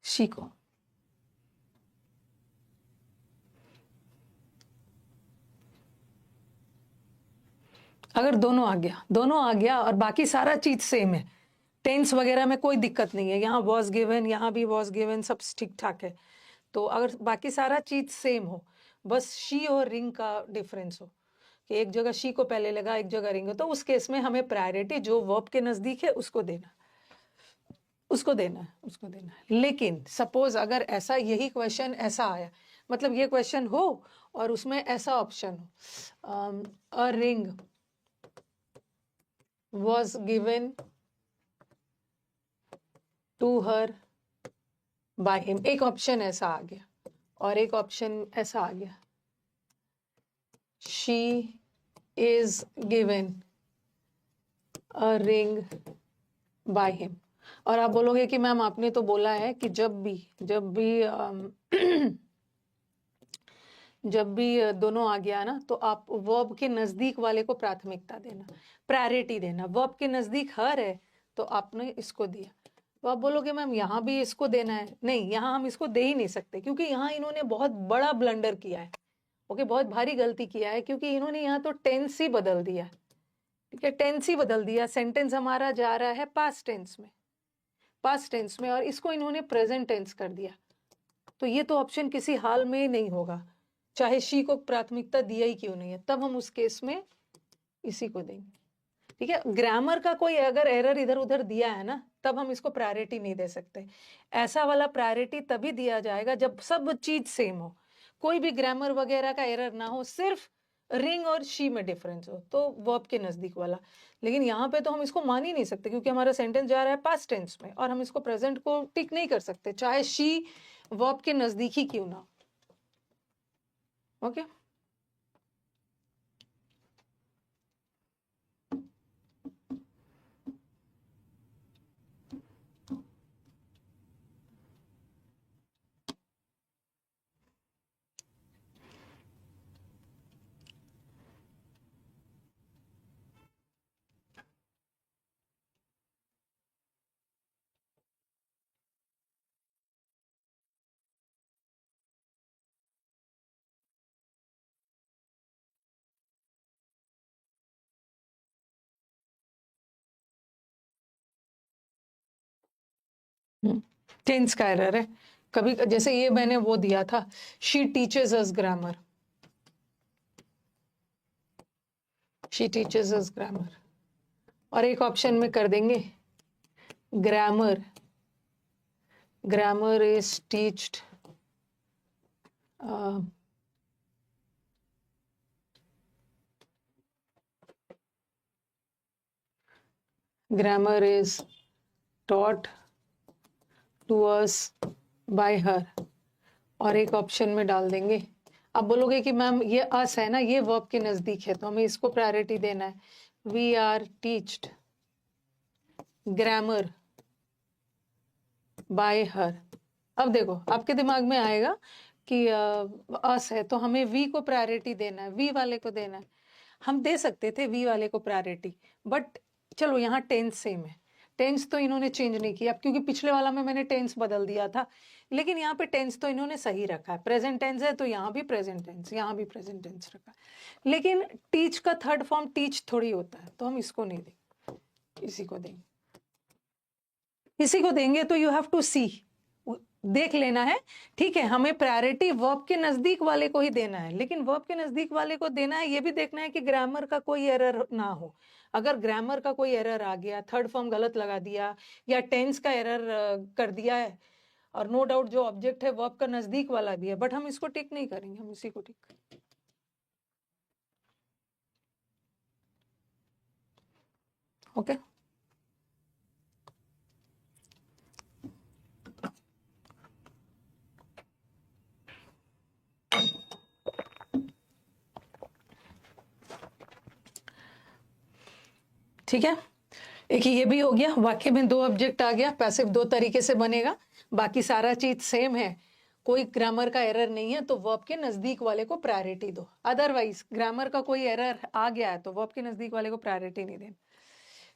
शी को। अगर दोनों आ गया और बाकी सारा चीज सेम है, टेंस वगैरह में कोई दिक्कत नहीं है, यहाँ वॉज गिवन, यहाँ भी वॉज गिवन, सब ठीक ठाक है, तो अगर बाकी सारा चीज सेम हो, बस शी और रिंग का डिफरेंस हो कि एक जगह शी को पहले लगा, एक जगह रिंग हो, तो उस केस में हमें प्रायोरिटी जो वर्ब के नजदीक है उसको देना है। लेकिन सपोज अगर ऐसा यही क्वेश्चन ऐसा आया, मतलब ये क्वेश्चन हो और उसमें ऐसा ऑप्शन हो, a ring was given to her by him, एक ऑप्शन ऐसा आ गया और एक ऑप्शन ऐसा आ गया, she is given a ring by him। और आप बोलोगे कि मैम आपने तो बोला है कि जब भी दोनों आ गया ना तो आप वर्ब के नजदीक वाले को प्राथमिकता देना, प्रायोरिटी देना। वर्ब के नजदीक हर है तो आपने इसको दिया, तो आप बोलोगे मैम यहाँ भी इसको देना है, नहीं, यहाँ हम इसको दे ही नहीं सकते क्योंकि यहाँ इन्होंने बहुत बड़ा ब्लंडर किया है, ओके, बहुत भारी गलती किया है, क्योंकि इन्होंने यहाँ तो टेंस ही बदल दिया, ठीक है, टेंस ही बदल दिया। सेंटेंस हमारा जा रहा है पास्ट टेंस में और इसको इन्होंने प्रेजेंट टेंस कर दिया, तो ये तो ऑप्शन किसी हाल में नहीं होगा, चाहे शी को प्राथमिकता दिया ही क्यों नहीं है, तब हम उस केस में इसी को देंगे। ठीक है, ग्रामर का कोई अगर एरर इधर उधर दिया है ना तब हम इसको प्रायोरिटी नहीं दे सकते। ऐसा वाला प्रायोरिटी तभी दिया जाएगा जब सब चीज सेम हो, कोई भी ग्रामर वगैरह का एरर ना हो, सिर्फ रिंग और शी में डिफरेंस हो तो वर्ब के नजदीक वाला। लेकिन यहाँ पे तो हम इसको मान ही नहीं सकते क्योंकि हमारा सेंटेंस जा रहा है पास्ट टेंस में और हम इसको प्रेजेंट को टिक नहीं कर सकते चाहे शी वर्ब के नजदीक ही क्यों ना। ओके टेंस का एरर है कभी, जैसे ये मैंने वो दिया था she teaches us grammar, she teaches us grammar, और एक ऑप्शन में कर देंगे ग्रामर, ग्रामर इज टीच्ड grammar is taught to us by her, और एक ऑप्शन में डाल देंगे। अब बोलोगे कि मैम ये अस है ना, ये वर्ब के नजदीक है तो हमें इसको प्रायोरिटी देना है। वी आर टीच्ड ग्रामर बाय हर। अब देखो आपके दिमाग में आएगा कि अस है तो हमें वी को प्रायोरिटी देना है, वी वाले को देना है। हम दे सकते थे वी वाले को प्रायोरिटी, बट चलो यहाँ टेंस सेम है, टेंस तो इन्होंने चेंज नहीं किया क्योंकि पिछले वाला में मैंने टेंस बदल दिया था, लेकिन यहाँ पे टेंस तो इन्होंने सही रखा है। प्रेजेंट टेंस है तो यहाँ भी प्रेजेंट टेंस, यहाँ भी प्रेजेंट टेंस रखा है। लेकिन टीच का थर्ड फॉर्म टीच थोड़ी होता है, तो हम इसको नहीं देंगे, इसी को देंगे, इसी को देंगे। तो यू हैव टू सी, देख लेना है, ठीक है। हमें प्रायोरिटी वर्ब के नजदीक वाले को ही देना है, लेकिन वर्ब के नजदीक वाले को देना है, ये भी देखना है कि ग्रामर का कोई एरर ना हो। अगर ग्रामर का कोई एरर आ गया, थर्ड फॉर्म गलत लगा दिया या टेंस का एरर कर दिया है, और नो डाउट जो ऑब्जेक्ट है वर्ब का नजदीक वाला भी है, बट हम इसको टिक नहीं करेंगे, हम इसी को टिक करेंगे। ओके ठीक है। एक ये भी हो गया, वाक्य में दो ऑब्जेक्ट आ गया, पैसिव दो तरीके से बनेगा, बाकी सारा चीज सेम है, कोई ग्रामर का एरर नहीं है तो वर्ब के नजदीक वाले को प्रायोरिटी दो। अदरवाइज ग्रामर का कोई एरर आ गया है तो वर्ब के नजदीक वाले को प्रायोरिटी नहीं देना।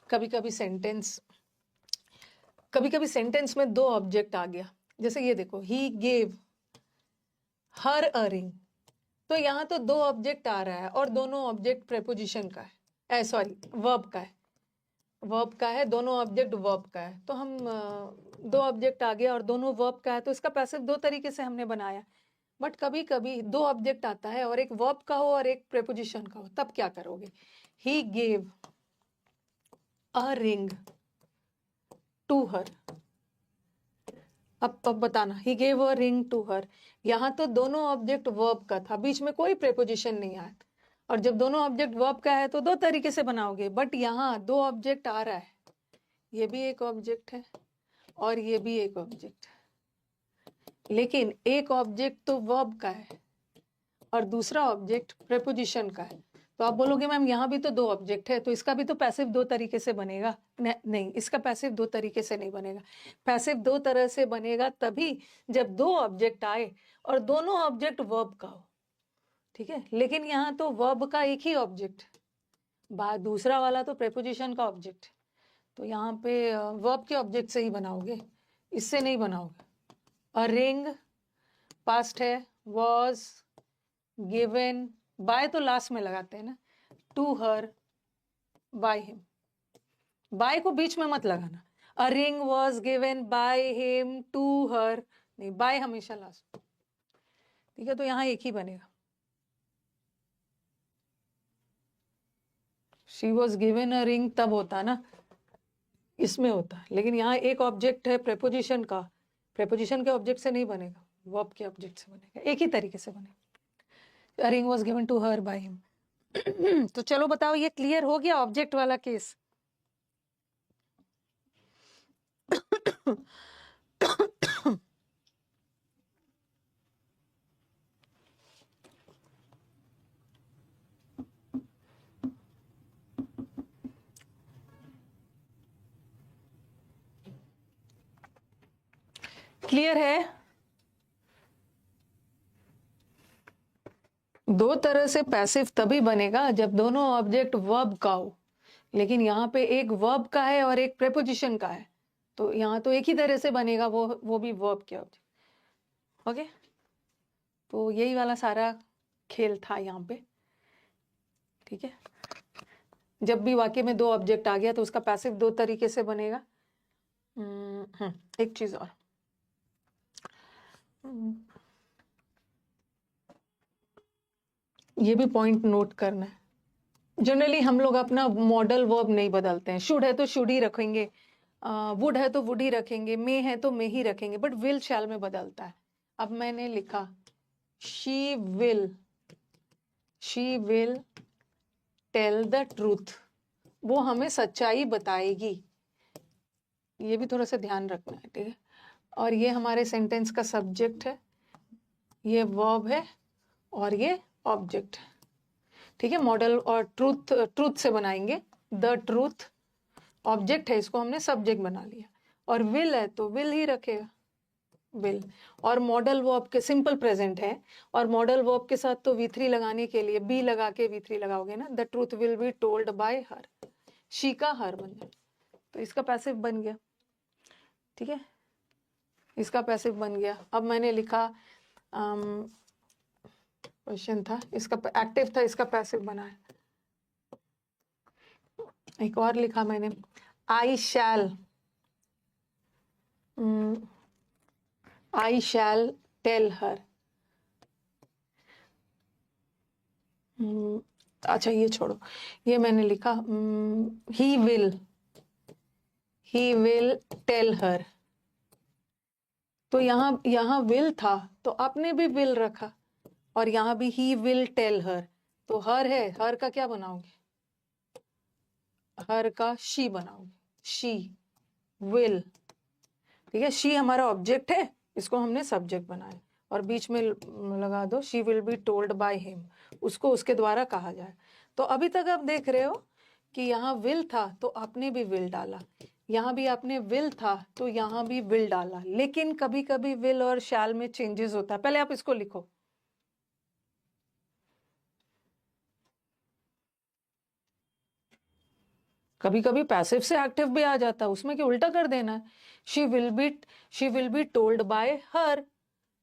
कभी कभी सेंटेंस में दो ऑब्जेक्ट आ गया, जैसे ये देखो he gave her a ring, तो यहाँ तो दो ऑब्जेक्ट आ रहा है और दोनों ऑब्जेक्ट प्रेपोजिशन का है, सॉरी वर्ब का है, वर्ब का है, दोनों ऑब्जेक्ट वर्ब का है। तो हम दो ऑब्जेक्ट आ गया और दोनों वर्ब का है, तो इसका पैसिव दो तरीके से हमने बनाया। बट कभी कभी दो ऑब्जेक्ट आता है और एक वर्ब का हो और एक प्रेपोजिशन का हो, तब क्या करोगे? He gave a ring to her. अब बताना, he gave a ring to her, यहाँ तो दोनों ऑब्जेक्ट वर्ब का था, बीच में कोई प्रेपोजिशन नहीं आया, और जब दोनों ऑब्जेक्ट वर्ब का है तो दो तरीके से बनाओगे। बट यहाँ दो ऑब्जेक्ट आ रहा है, ये भी एक ऑब्जेक्ट है और ये भी एक ऑब्जेक्ट है, लेकिन एक ऑब्जेक्ट तो वर्ब का है और दूसरा ऑब्जेक्ट प्रेपोजिशन का है। तो आप बोलोगे मैम यहाँ भी तो दो ऑब्जेक्ट है, तो इसका भी तो पैसिव दो तरीके से बनेगा। नहीं, इसका पैसिव दो तरीके से नहीं बनेगा। पैसिव दो तरह से बनेगा तभी जब दो ऑब्जेक्ट आए और दोनों ऑब्जेक्ट वर्ब का हो, ठीक है। लेकिन यहाँ तो वर्ब का एक ही ऑब्जेक्ट, दूसरा वाला तो प्रेपोजिशन का ऑब्जेक्ट, तो यहाँ पे वर्ब के ऑब्जेक्ट से ही बनाओगे, इससे नहीं बनाओगे। अ रिंग पास्ट है, वॉज गिवन, बाय तो लास्ट में लगाते हैं ना, to her by him, by को बीच में मत लगाना। A ring was given by him to her, नहीं, बाय हमेशा लास्ट, ठीक है। तो यहाँ एक ही बनेगा, she was given a ring तब होता ना, इसमें होता है, लेकिन यहाँ एक ऑब्जेक्ट है प्रेपोजिशन का, प्रेपोजिशन के ऑब्जेक्ट से नहीं बनेगा, वर्ब के ऑब्जेक्ट से बनेगा, एक ही तरीके से बनेगा। A ring was given to her by him. तो चलो बताओ, ये क्लियर हो गया ऑब्जेक्ट वाला केस? क्लियर है? दो तरह से पैसिव तभी बनेगा जब दोनों ऑब्जेक्ट वर्ब का हो, लेकिन यहाँ पे एक वर्ब का है और एक प्रेपोजिशन का है, तो यहाँ तो एक ही तरह से बनेगा, वो भी वर्ब के ऑब्जेक्ट। ओके, तो यही वाला सारा खेल था यहाँ पे। ठीक है, जब भी वाक्य में दो ऑब्जेक्ट आ गया तो उसका पैसिव दो तरीके से बनेगा। एक चीज और, ये भी पॉइंट नोट करना है। जनरली हम लोग अपना मॉडल वर्ब नहीं बदलते हैं। शुड है तो शुड ही रखेंगे, वुड है तो वुड ही रखेंगे, मे है तो मे ही रखेंगे, बट विल शैल में बदलता है। अब मैंने लिखा she will tell the truth, वो हमें सच्चाई बताएगी। ये भी थोड़ा सा ध्यान रखना है, ठीक है। और ये हमारे सेंटेंस का सब्जेक्ट है, ये वर्ब है और ये ऑब्जेक्ट है। ठीक है, मॉडल और ट्रूथ से बनाएंगे। द ट्रूथ ऑब्जेक्ट है, इसको हमने सब्जेक्ट बना लिया। और विल है तो विल ही रखेगा, विल। और मॉडल वर्ब के सिंपल प्रेजेंट है, और मॉडल वर्ब के साथ तो V3 लगाने के लिए बी लगा के V3 लगाओगे ना। The truth will be told by her, she का हर बन गया, तो इसका पैसिव बन गया। ठीक है, इसका पैसिव बन गया। अब मैंने लिखा क्वेश्चन था, इसका एक्टिव था, इसका पैसिव बना है। एक और लिखा मैंने, आई शैल टेल हर। अच्छा ये छोड़ो, ये मैंने लिखा ही विल टेल हर। तो यहाँ विल था तो आपने भी विल रखा, और यहाँ भी ही विल टेल हर, तो हर है, हर का क्या बनाओगे? हर का शी बनाओगे, शी विल। ठीक है, शी हमारा ऑब्जेक्ट है, इसको हमने सब्जेक्ट बनाया, और बीच में लगा दो she will be told by him, उसको उसके द्वारा कहा जाए। तो अभी तक आप देख रहे हो कि यहाँ विल था तो आपने भी विल डाला, यहाँ भी आपने विल था तो यहाँ भी विल डाला। लेकिन कभी कभी विल और शैल में चेंजेस होता है। पहले आप इसको लिखो, कभी कभी पैसिव से एक्टिव भी आ जाता है, उसमें क्या उल्टा कर देना है। She will be told by her,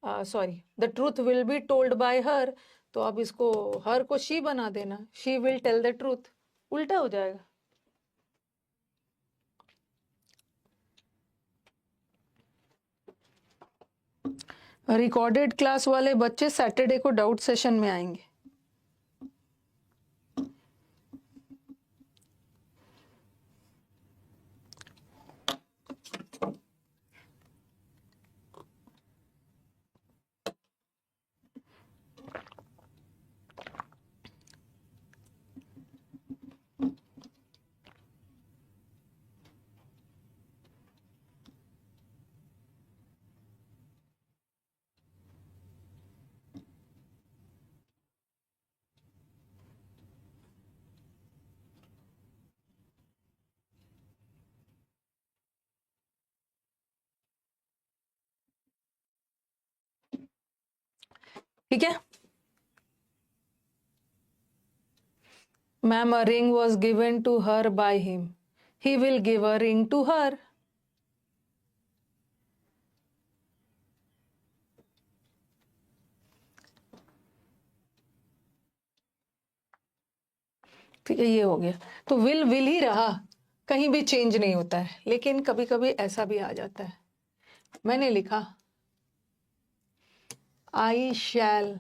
sorry, the truth will be told by her, तो अब इसको हर को शी बना देना, she will tell the truth, उल्टा हो जाएगा। रिकॉर्डेड क्लास वाले बच्चे सैटरडे को डाउट सेशन में आएंगे। ठीक है ma'am, a ring was given to her by him, he will give a ring to her। ठीक है, ये हो गया। तो विल ही रहा, कहीं भी चेंज नहीं होता है, लेकिन कभी कभी ऐसा भी आ जाता है। मैंने लिखा आई शैल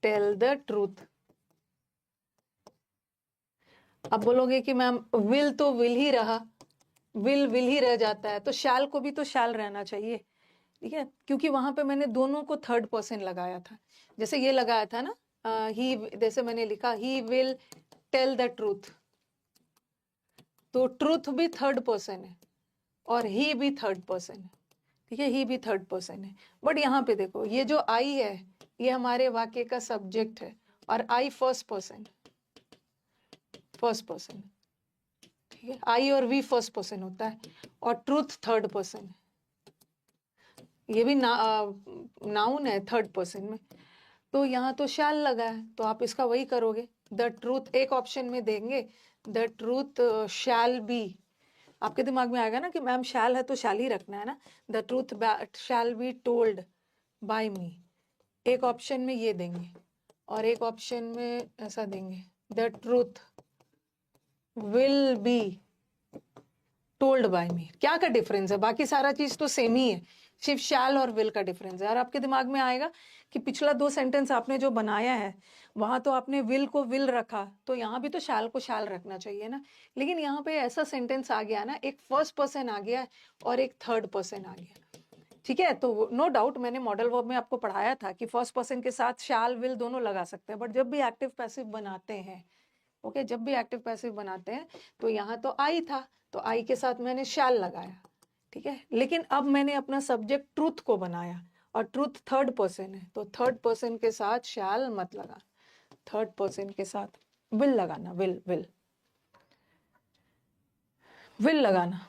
टेल द ट्रूथ। अब बोलोगे कि मैम विल तो विल ही रहा, विल ही रह जाता है, तो शैल को भी तो शैल रहना चाहिए। ठीक है, क्योंकि वहां पे मैंने दोनों को थर्ड पर्सन लगाया था। जैसे ये लगाया था ना, ही, जैसे मैंने लिखा he will tell the truth, तो ट्रूथ भी थर्ड पर्सन है और ही भी थर्ड पर्सन है, ठीक है, ही भी थर्ड पर्सन है। बट यहाँ पे देखो ये जो आई है ये हमारे वाक्य का सब्जेक्ट है और आई फर्स्ट पर्सन, ठीक है, आई और वी फर्स्ट पर्सन होता है और ट्रूथ थर्ड पर्सन है, ये भी नाउन है थर्ड पर्सन में। तो यहाँ तो शैल लगा है तो आप इसका वही करोगे, द ट्रूथ एक ऑप्शन में देंगे, द ट्रूथ शैल बी, आपके दिमाग में आएगा ना कि मैम शैल है तो शैल ही रखना है ना, the truth shall be told by me, एक ऑप्शन में ये देंगे और एक ऑप्शन में ऐसा देंगे, the truth will be told by me. क्या का डिफरेंस है, बाकी सारा चीज तो सेम ही है, सिर्फ शैल और विल का डिफरेंस है। और आपके दिमाग में आएगा कि पिछला 2 सेंटेंस आपने जो बनाया है वहां तो आपने विल को विल रखा, तो यहाँ भी तो शैल को शैल रखना चाहिए ना, लेकिन यहाँ पे ऐसा सेंटेंस आ गया ना, एक फर्स्ट पर्सन आ गया और एक थर्ड पर्सन आ गया, ठीक है। तो नो डाउट मैंने मॉडल वर्ब में आपको पढ़ाया था कि फर्स्ट पर्सन के साथ शैल विल दोनों लगा सकते हैं, बट जब भी एक्टिव पैसिव बनाते हैं, ओके, जब भी एक्टिव पैसिव बनाते हैं तो यहाँ तो आई था तो आई के साथ मैंने शैल लगाया, ठीक है, लेकिन अब मैंने अपना सब्जेक्ट ट्रूथ को बनाया और ट्रूथ थर्ड पर्सन है, तो थर्ड पर्सन के साथ शैल मत लगा, थर्ड पर्सन के साथ विल लगाना, विल विल विल लगाना,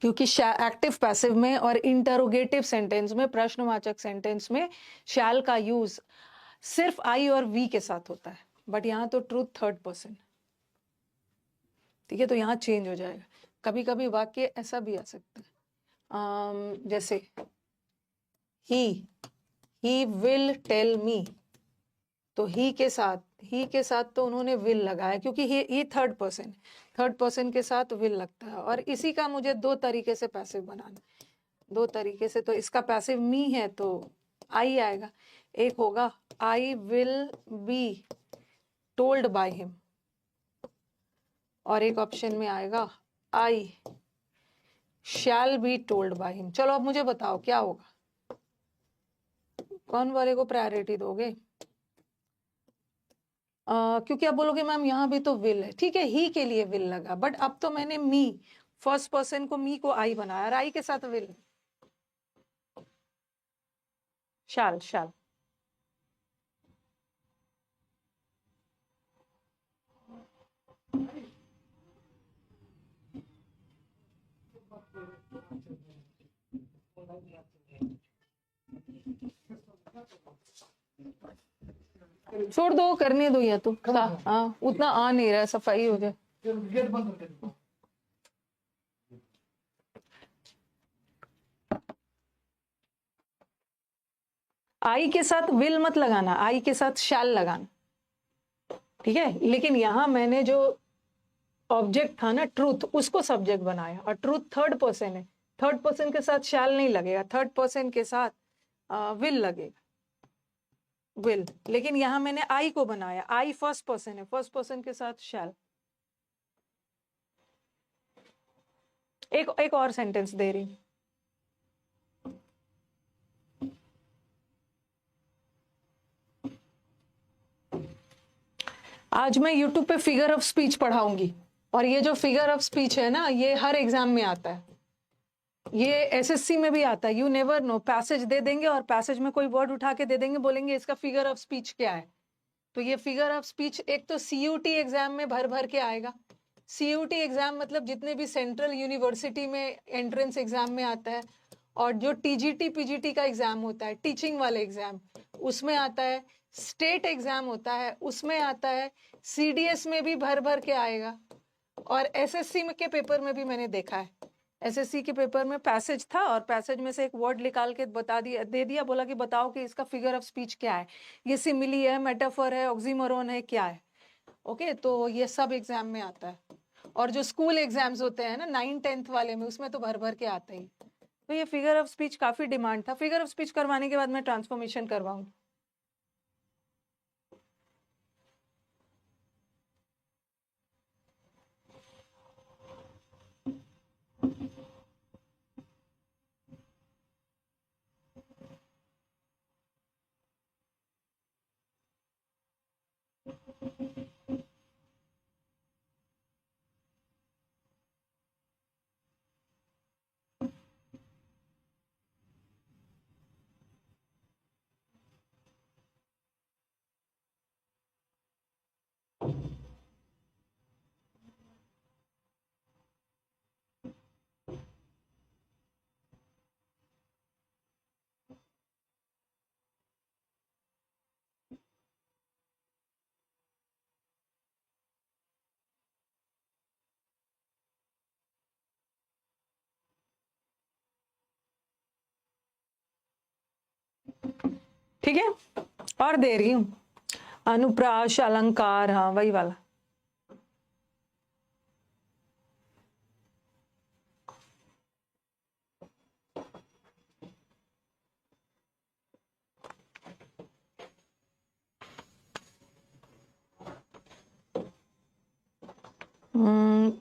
क्योंकि एक्टिव पैसिव में और इंटरोगेटिव सेंटेंस में, प्रश्नवाचक सेंटेंस में शैल का यूज सिर्फ आई और वी के साथ होता है, बट यहाँ तो ट्रूथ थर्ड पर्सन, ठीक है, तो यहाँ चेंज हो जाएगा। कभी कभी वाक्य ऐसा भी आ सकता है, जैसे ही विल टेल मी, तो ही के साथ तो उन्होंने विल लगाया क्योंकि ही थर्ड पर्सन के साथ विल लगता है, और इसी का मुझे 2 तरीके से पैसिव बनाना, 2 तरीके से, तो इसका पैसिव मी है तो आई आएगा, एक होगा I will be told by him, और एक ऑप्शन में आएगा I shall be told by him. चलो अब मुझे बताओ क्या होगा, कौन वाले को प्रायोरिटी दोगे? क्योंकि आप बोलोगे मैम यहाँ भी तो विल है, ठीक है, ही के लिए विल लगा, बट अब तो मैंने मी फर्स्ट पर्सन को, मी को आई बनाया और आई के साथ विल, शैल शैल। छोड़ दो, करने दो, या तो हाँ उतना आ नहीं रहा, सफाई हो जाए। आई के साथ विल मत लगाना, आई के साथ शैल लगाना, ठीक है, लेकिन यहां मैंने जो ऑब्जेक्ट था ना ट्रूथ, उसको सब्जेक्ट बनाया और ट्रूथ थर्ड पर्सन है, थर्ड पर्सन के साथ शैल नहीं लगेगा, थर्ड पर्सन के साथ विल लगेगा, विल, लेकिन यहां मैंने आई को बनाया, आई फर्स्ट पर्सन है, फर्स्ट पर्सन के साथ शैल। एक और सेंटेंस दे रही हूं, आज मैं YouTube पे फिगर ऑफ स्पीच पढ़ाऊंगी, और ये जो फिगर ऑफ स्पीच है ना ये हर एग्जाम में आता है, ये एसएससी में भी आता है, यू नेवर नो, पैसेज दे देंगे और पैसेज में कोई वर्ड उठा के दे देंगे, बोलेंगे इसका फिगर ऑफ स्पीच क्या है, तो ये फिगर ऑफ स्पीच एक तो सीयूटी एग्जाम में भर भर के आएगा, सीयूटी एग्जाम मतलब जितने भी सेंट्रल यूनिवर्सिटी में एंट्रेंस एग्जाम में आता है, और जो टीजीटी पीजीटी का एग्जाम होता है, टीचिंग वाले एग्जाम, उसमें आता है, स्टेट एग्जाम होता है उसमें आता है, सीडीएस में भी भर भर के आएगा, और एसएससी के पेपर में भी मैंने देखा है, एसएससी के पेपर में पैसेज था और पैसेज में से एक वर्ड निकाल के बता दिया, दे दिया, बोला कि बताओ कि इसका फिगर ऑफ स्पीच क्या है, ये सिमिली है, मेटाफर है, ऑक्सीमोरन है, क्या है, ओके, तो ये सब एग्जाम में आता है, और जो स्कूल एग्जाम्स होते हैं ना 9th-10th वाले में, उसमें तो भर भर के आता ही, तो ये फिगर ऑफ स्पीच काफी डिमांड था, फिगर ऑफ स्पीच करवाने के बाद मैं ट्रांसफॉर्मेशन करवाऊंगी। ठीक है, और दे रही हूँ अनुप्रास अलंकार, हाँ वही वाला।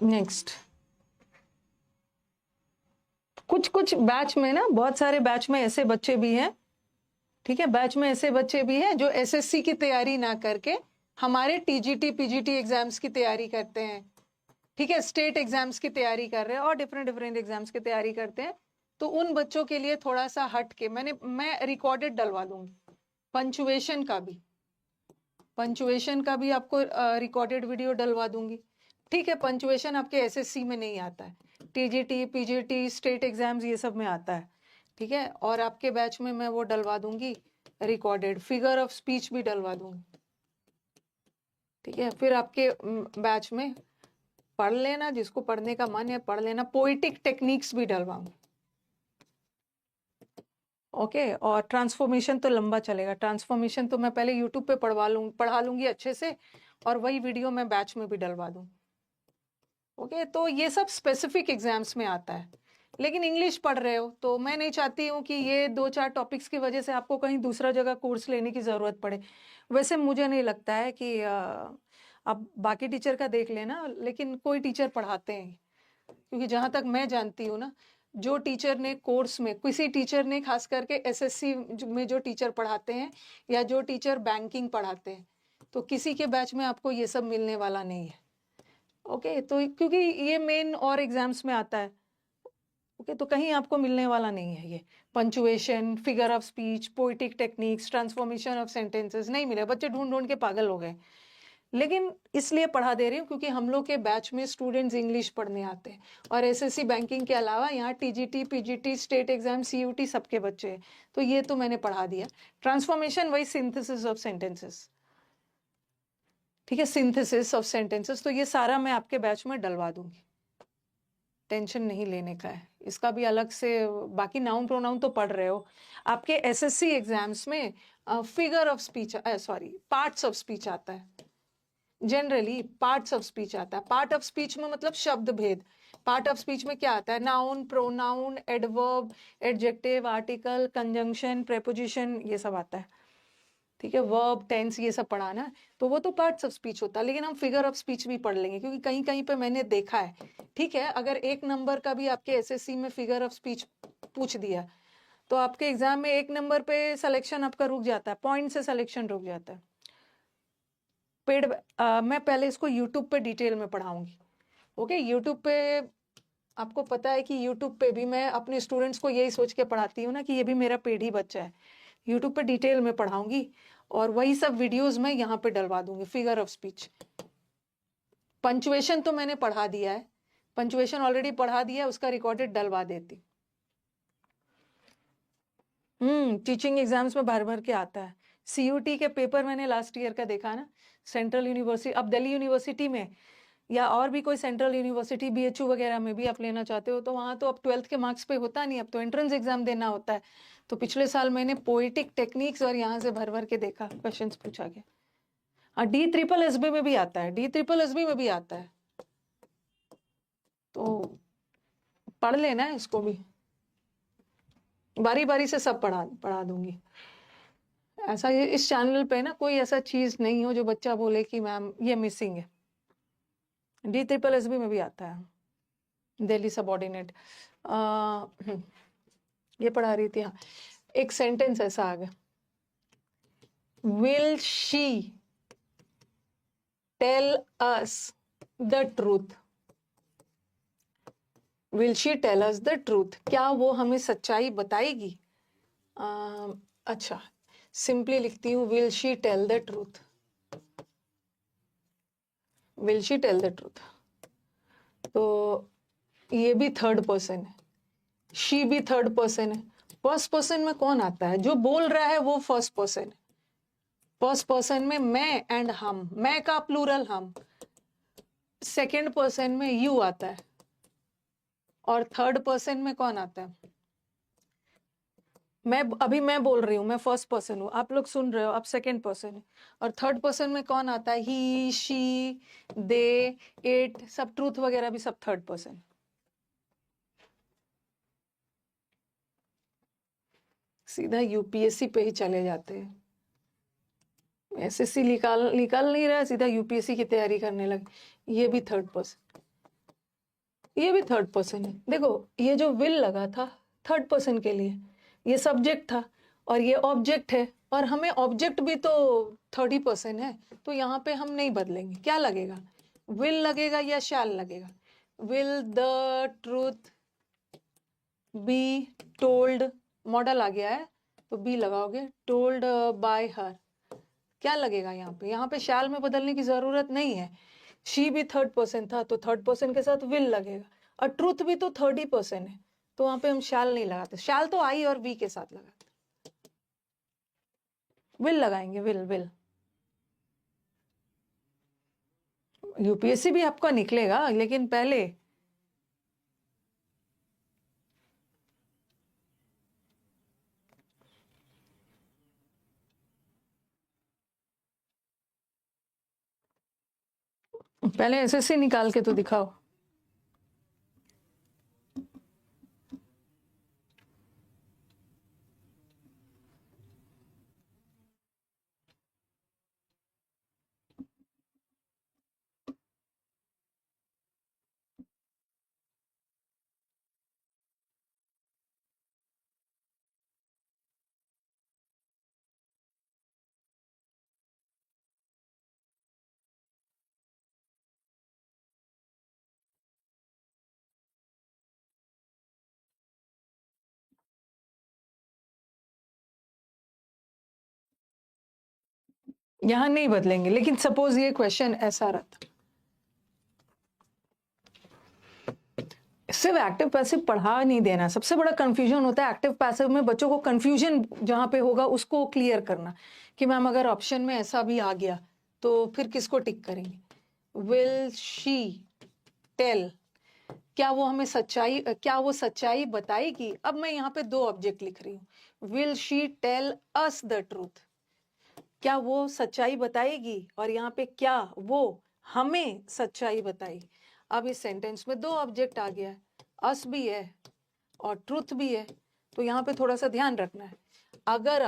नेक्स्ट, कुछ कुछ बैच में ना, बहुत सारे बैच में ऐसे बच्चे भी हैं, ठीक है, बैच में ऐसे बच्चे भी हैं जो एसएससी की तैयारी ना करके हमारे टीजीटी पीजीटी एग्जाम्स की तैयारी करते हैं, ठीक है, स्टेट एग्जाम्स की तैयारी कर रहे हैं और डिफरेंट डिफरेंट एग्जाम्स की तैयारी करते हैं। तो उन बच्चों के लिए थोड़ा सा हट के मैं रिकॉर्डेड डलवा दूंगी, पंचुएशन का भी आपको रिकॉर्डेड वीडियो डलवा दूंगी, ठीक है। पंचुएशन आपके एसएससी में नहीं आता है, टीजीटी पीजीटी स्टेट एग्जाम्स ये सब में आता है, ठीक है। और आपके बैच में मैं वो डलवा दूंगी रिकॉर्डेड, फिगर ऑफ स्पीच भी डलवा दूंगी, ठीक है। फिर आपके बैच में पढ़ लेना, जिसको पढ़ने का मन है पढ़ लेना, पोइटिक टेक्निक्स भी डलवाऊंगी, ओके। और ट्रांसफॉर्मेशन तो लंबा चलेगा, ट्रांसफॉर्मेशन तो मैं पहले यूट्यूब पे पढ़ा लूंगी अच्छे से, और वही वीडियो मैं बैच में भी डलवा दूँ, ओके। तो ये सब स्पेसिफिक एग्जाम्स में आता है, लेकिन इंग्लिश पढ़ रहे हो तो मैं नहीं चाहती हूँ कि ये 2-4 टॉपिक्स की वजह से आपको कहीं दूसरा जगह कोर्स लेने की ज़रूरत पड़े। वैसे मुझे नहीं लगता है कि अब बाकी टीचर का देख लेना, लेकिन कोई टीचर पढ़ाते हैं, क्योंकि जहाँ तक मैं जानती हूँ ना, जो टीचर ने कोर्स में, किसी टीचर ने खास करके एसएससी में जो टीचर पढ़ाते हैं या जो टीचर बैंकिंग पढ़ाते हैं, तो किसी के बैच में आपको ये सब मिलने वाला नहीं है, ओके। तो क्योंकि ये मेन और एग्जाम्स में आता है, ओके, तो कहीं आपको मिलने वाला नहीं है ये punctuation, figure of speech, poetic techniques, transformation of sentences नहीं मिले, बच्चे ढूंढ ढूंढ के पागल हो गए। लेकिन इसलिए पढ़ा दे रही हूँ क्योंकि हम लोग के बैच में स्टूडेंट्स इंग्लिश पढ़ने आते हैं, और एसएससी बैंकिंग के अलावा यहाँ TGT PGT state exam CUT सबके बच्चे हैं, तो ये तो मैंने पढ़ा दिया। ट्रांसफॉर्मेशन वही सिंथेसिस ऑफ सेंटेंसेस, ठीक है, सिंथेसिस ऑफ सेंटेंसेस, तो ये सारा मैं आपके बैच में डलवा दूंगी, टेंशन नहीं लेने का है इसका भी अलग से। बाकी नाउन प्रोनाउन तो पढ़ रहे हो, आपके एसएससी एग्जाम्स में figure of speech, sorry parts of speech आता है, जनरली पार्ट्स ऑफ स्पीच आता है। पार्ट ऑफ स्पीच में मतलब शब्द भेद, पार्ट ऑफ स्पीच में क्या आता है, noun, pronoun, adverb, adjective, article, conjunction, preposition, ये सब आता है, ठीक है, वर्ब, टेंस, ये सब पढ़ाना है, तो वो तो पार्ट्स ऑफ स्पीच होता है। लेकिन हम फिगर ऑफ स्पीच भी पढ़ लेंगे, क्योंकि कहीं कहीं पे मैंने देखा है, ठीक है, अगर 1 नंबर का भी आपके एसएससी में फिगर ऑफ स्पीच पूछ दिया तो आपके एग्जाम में 1 नंबर पे सिलेक्शन आपका रुक जाता है, पॉइंट से सिलेक्शन रुक जाता है। पेड मैं पहले इसको यूट्यूब पे डिटेल में पढ़ाऊंगी, ओके। यूट्यूब पे आपको पता है कि यूट्यूब पे भी मैं अपने स्टूडेंट्स को यही सोच के पढ़ाती हूँ ना कि ये भी मेरा पेड ही बच्चा है, यूट्यूब पे डिटेल में पढ़ाऊंगी, और वही सब वीडियोस मैं यहाँ पे डलवा दूंगी, फिगर ऑफ स्पीच। पंचुएशन तो मैंने पढ़ा दिया है, पंचुएशन ऑलरेडी पढ़ा दिया है, उसका रिकॉर्डेड डलवा देती। टीचिंग एग्जाम्स में भर भर के आता है। सीयूटी के पेपर मैंने लास्ट ईयर का देखा ना, सेंट्रल यूनिवर्सिटी, अब दिल्ली यूनिवर्सिटी में या और भी कोई सेंट्रल यूनिवर्सिटी बीएचयू वगैरह में भी आप लेना चाहते हो, तो वहाँ तो अब 12th के मार्क्स पे होता नहीं, अब तो एंट्रेंस एग्जाम देना होता है। तो पिछले साल मैंने पोइटिक टेक्निक्स और यहाँ से भर भर के देखा, क्वेश्चंस पूछा गया। हाँ, DSSB में भी आता है, DSSB में भी आता है, तो पढ़ लेना है इसको भी, बारी बारी से सब पढ़ा दूंगी। ऐसा इस चैनल पे ना कोई ऐसा चीज नहीं हो जो बच्चा बोले कि मैम ये मिसिंग है। DSSB में भी आता है, दिल्ली सबऑर्डिनेट। ये पढ़ा रही थी, हाँ, एक सेंटेंस ऐसा आ गया, will she tell us the truth, will she tell us the truth, क्या वो हमें सच्चाई बताएगी। अच्छा, सिंपली लिखती हूँ, will she tell the truth, will she tell the truth. तो ये भी थर्ड पर्सन है, शी भी थर्ड पर्सन है। फर्स्ट पर्सन में कौन आता है, जो बोल रहा है वो फर्स्ट पर्सन है। फर्स्ट पर्सन में मैं एंड हम, मैं का प्लूरल हम, सेकंड पर्सन में यू आता है, और थर्ड पर्सन में कौन आता है, मैं बोल रही हूँ, मैं फर्स्ट पर्सन हूँ, आप लोग सुन रहे हो, आप सेकंड पर्सन है। और थर्ड पर्सन में कौन आता है? ही, शी, दे, इट, सब ट्रूथ वगैरह भी सब थर्ड पर्सन। सीधा यूपीएससी पे ही चले जाते हैं। एसएससी निकाल निकाल नहीं रहा, सीधा यूपीएससी की तैयारी करने लगे। ये भी थर्ड पर्सन, ये भी थर्ड पर्सन है। देखो ये जो विल लगा था थर्ड पर्सन के लिए, ये सब्जेक्ट था और ये ऑब्जेक्ट है, और हमें ऑब्जेक्ट भी तो थर्ड ही पर्सन है, तो यहाँ पे हम नहीं बदलेंगे। क्या लगेगा? विल लगेगा या शैल लगेगा? Will the truth be told, modal आ गया है तो बी लगाओगे, टोल्ड बाय हर। क्या लगेगा यहाँ पे? यहाँ पे शैल में बदलने की जरूरत नहीं है। शी भी थर्ड पर्सन था तो थर्ड पर्सन के साथ विल लगेगा, और ट्रूथ भी तो थर्ड ही पर्सन है, तो वहां पे हम शैल नहीं लगाते। शैल तो आई और वी के साथ लगाते, विल लगाएंगे, विल विल। यूपीएससी भी आपका निकलेगा, लेकिन पहले एसएससी निकाल के तो दिखाओ। यहां नहीं बदलेंगे, लेकिन सपोज ये क्वेश्चन ऐसा रहता, सिर्फ एक्टिव पैसिव पढ़ा नहीं देना। सबसे बड़ा कंफ्यूजन होता है एक्टिव पैसिव में, बच्चों को कंफ्यूजन जहां पे होगा उसको क्लियर करना, कि मैम अगर ऑप्शन में ऐसा भी आ गया तो फिर किसको टिक करेंगे? विल शी टेल, क्या वो हमें सच्चाई, क्या वो सच्चाई बताएगी? अब मैं यहाँ पे दो ऑब्जेक्ट लिख रही हूँ, will she tell us the truth, क्या वो सच्चाई बताएगी? और यहाँ पे क्या वो हमें सच्चाई बताएगी? अब इस सेंटेंस में दो ऑब्जेक्ट आ गया है, अस भी है और ट्रूथ भी है, तो यहाँ पे थोड़ा सा ध्यान रखना है। अगर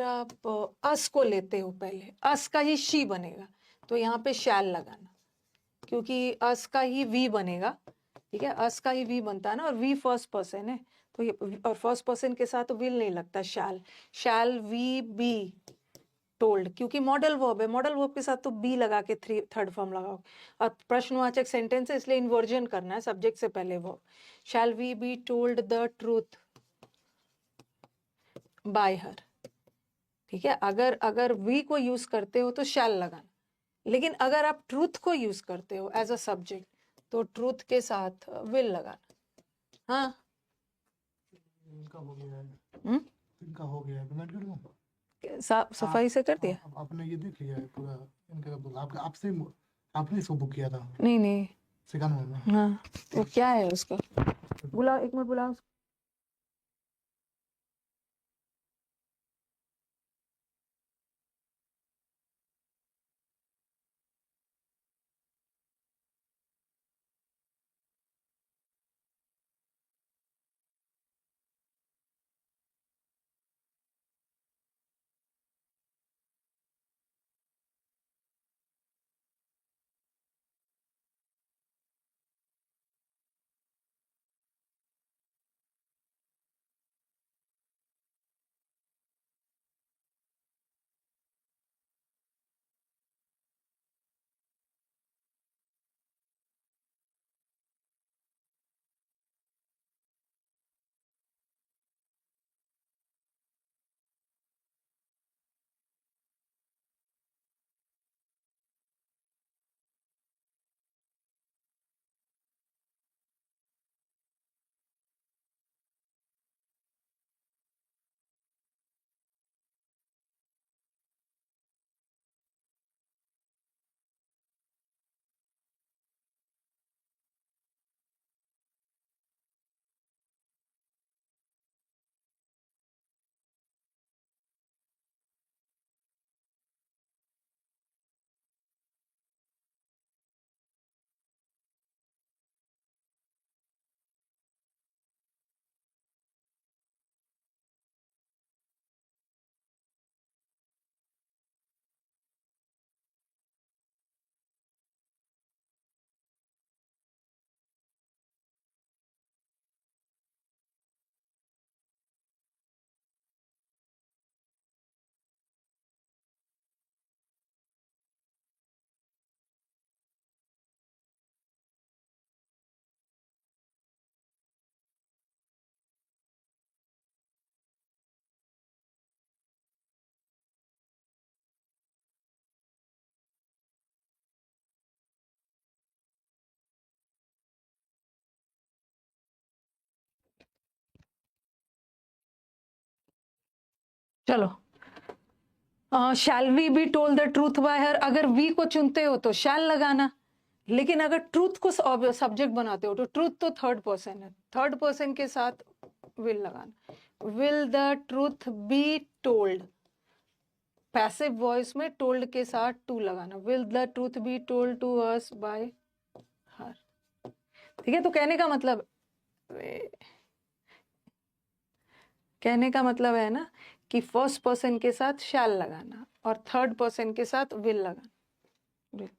आप अस को लेते हो, पहले अस का ही शी बनेगा, तो यहाँ पे शैल लगाना, क्योंकि अस का ही वी बनेगा। ठीक है, अस का ही वी बनता है ना, और वी फर्स्ट पर्सन है, तो ये और फर्स्ट पर्सन के साथ विल नहीं लगता, शैल। शैल वी बी टोल्ड, क्योंकि मॉडल वर्ब है, मॉडल वर्ब के साथ तो बी लगा के थर्ड फॉर्म लगाओ। और प्रश्नवाचक सेंटेंस है, इसलिए इन्वर्जन करना है, सब्जेक्ट से पहले verb. Shall we be told the truth by her. ठीक है, अगर अगर वी को यूज करते हो तो शैल लगाना, लेकिन अगर आप ट्रूथ को यूज करते हो एज अ सब्जेक्ट तो ट्रूथ के साथ विल लगाना। हाँ, इनका हो गया है, हम्म, इनका हो गया है, पेमेंट कर दूं? साफ सफाई से कर दिया? आपने ये देख लिया है पूरा? इनका बोला आपसे, आपने इसको बुक किया था नहीं नहीं, सेकंड में। हाँ, वो क्या है उसका? बुलाओ, एक मिनट बुलाओ। चलो, shall we be told the truth by her, अगर वी को चुनते हो तो शैल लगाना, लेकिन अगर ट्रूथ को सब्जेक्ट बनाते हो तो ट्रूथ तो थर्ड पर्सन है, थर्ड पर्सन के साथ विल लगाना। Will the truth be told, passive voice में टोल्ड के साथ टू लगाना, will the truth be told to us by her. ठीक है, तो कहने का मतलब है ना कि फर्स्ट पर्सन के साथ शैल लगाना और थर्ड पर्सन के साथ विल लगाना। will।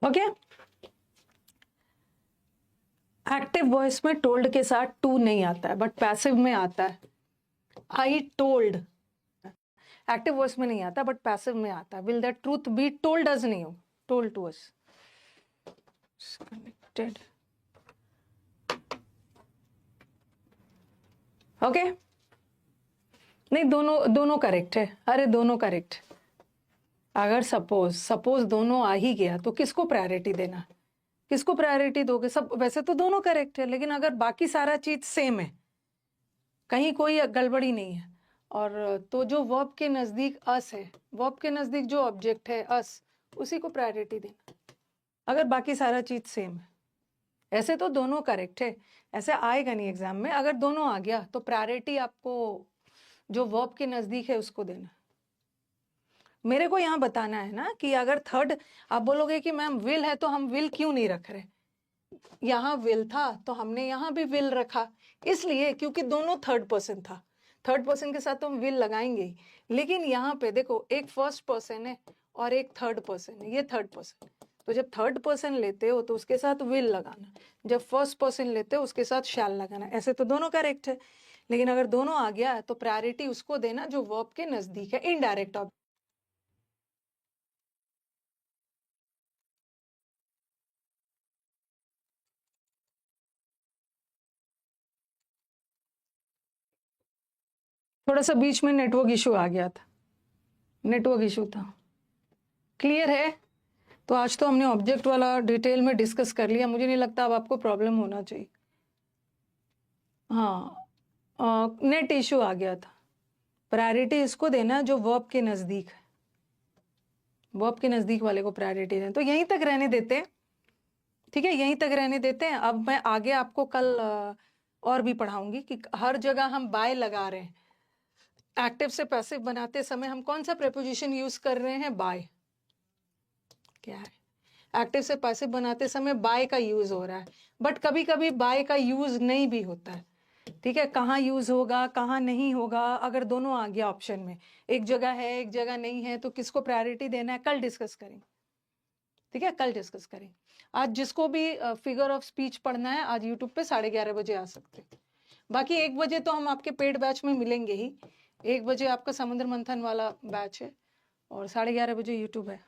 ओके, एक्टिव वॉइस में टोल्ड के साथ टू नहीं आता है, बट पैसिव में आता है। आई टोल्ड, एक्टिव वॉइस में नहीं आता बट पैसिव में आता है। Will that truth be told us नहीं हो, told to us. Connected, okay. नहीं, दोनों करेक्ट है, अरे दोनों करेक्ट। अगर सपोज दोनों आ ही गया तो किसको प्रायोरिटी देना, किसको प्रायोरिटी दोगे? सब वैसे तो दोनों करेक्ट है, लेकिन अगर बाकी सारा चीज सेम है, कहीं कोई गड़बड़ी नहीं है, और तो जो वर्ब के नजदीक अस है, वर्ब के नजदीक जो ऑब्जेक्ट है अस, उसी को प्रायोरिटी देना, अगर बाकी सारा चीज सेम है। ऐसे तो दोनों करेक्ट है, ऐसे आएगा नहीं एग्जाम में। अगर दोनों आ गया तो प्रायोरिटी आपको जो वर्ब के नजदीक है उसको देना। मेरे को यहाँ बताना है ना कि अगर थर्ड, आप बोलोगे कि मैम विल है तो हम विल क्यों नहीं रख रहे, यहाँ विल था तो हमने यहाँ भी विल रखा, इसलिए क्योंकि दोनों थर्ड पर्सन था, थर्ड पर्सन के साथ तो हम विल लगाएंगे ही। लेकिन यहाँ पे देखो, एक फर्स्ट पर्सन है और एक थर्ड पर्सन है, ये थर्ड पर्सन, तो जब थर्ड पर्सन लेते हो तो उसके साथ विल लगाना, जब फर्स्ट पर्सन लेते हो उसके साथ शैल लगाना। ऐसे तो दोनों करेक्ट है, लेकिन अगर दोनों आ गया तो प्रायोरिटी उसको देना जो वर्ब के नजदीक है, इनडायरेक्ट ऑब्जेक्ट। थोड़ा सा बीच में नेटवर्क इशू आ गया था, नेटवर्क इशू था। क्लियर है? तो आज तो हमने ऑब्जेक्ट वाला डिटेल में डिस्कस कर लिया, मुझे नहीं लगता अब आपको प्रॉब्लम होना चाहिए। हाँ, नेट इशू आ गया था। प्रायोरिटी इसको देना जो वर्ब के नज़दीक है, वर्ब के नज़दीक वाले को प्रायोरिटी देना। तो यहीं तक रहने देते हैं, ठीक है, यहीं तक रहने देते हैं। अब मैं आगे आपको कल और भी पढ़ाऊंगी कि हर जगह हम बाय लगा रहे हैं। एक्टिव से पैसिव बनाते समय हम कौन सा प्रेपोजिशन यूज कर रहे हैं? बाय। क्या है? एक्टिव से पैसिव बनाते समय बाय का यूज हो रहा है, बट कभी कभी बाय का यूज नहीं भी होता है। ठीक है, कहाँ यूज होगा कहाँ नहीं होगा, अगर दोनों आ गया ऑप्शन में, एक जगह है एक जगह नहीं है, तो किसको प्रायोरिटी देना है कल डिस्कस करेंगे। ठीक है, कल डिस्कस करेंगे। आज जिसको भी फिगर ऑफ स्पीच पढ़ना है, आज यूट्यूब पे 11:30 बजे आ सकते हैं। बाकी 1 बजे तो हम आपके पेड बैच में मिलेंगे ही। 1 बजे आपका समुद्र मंथन वाला बैच है और 11:30 बजे यूट्यूब है।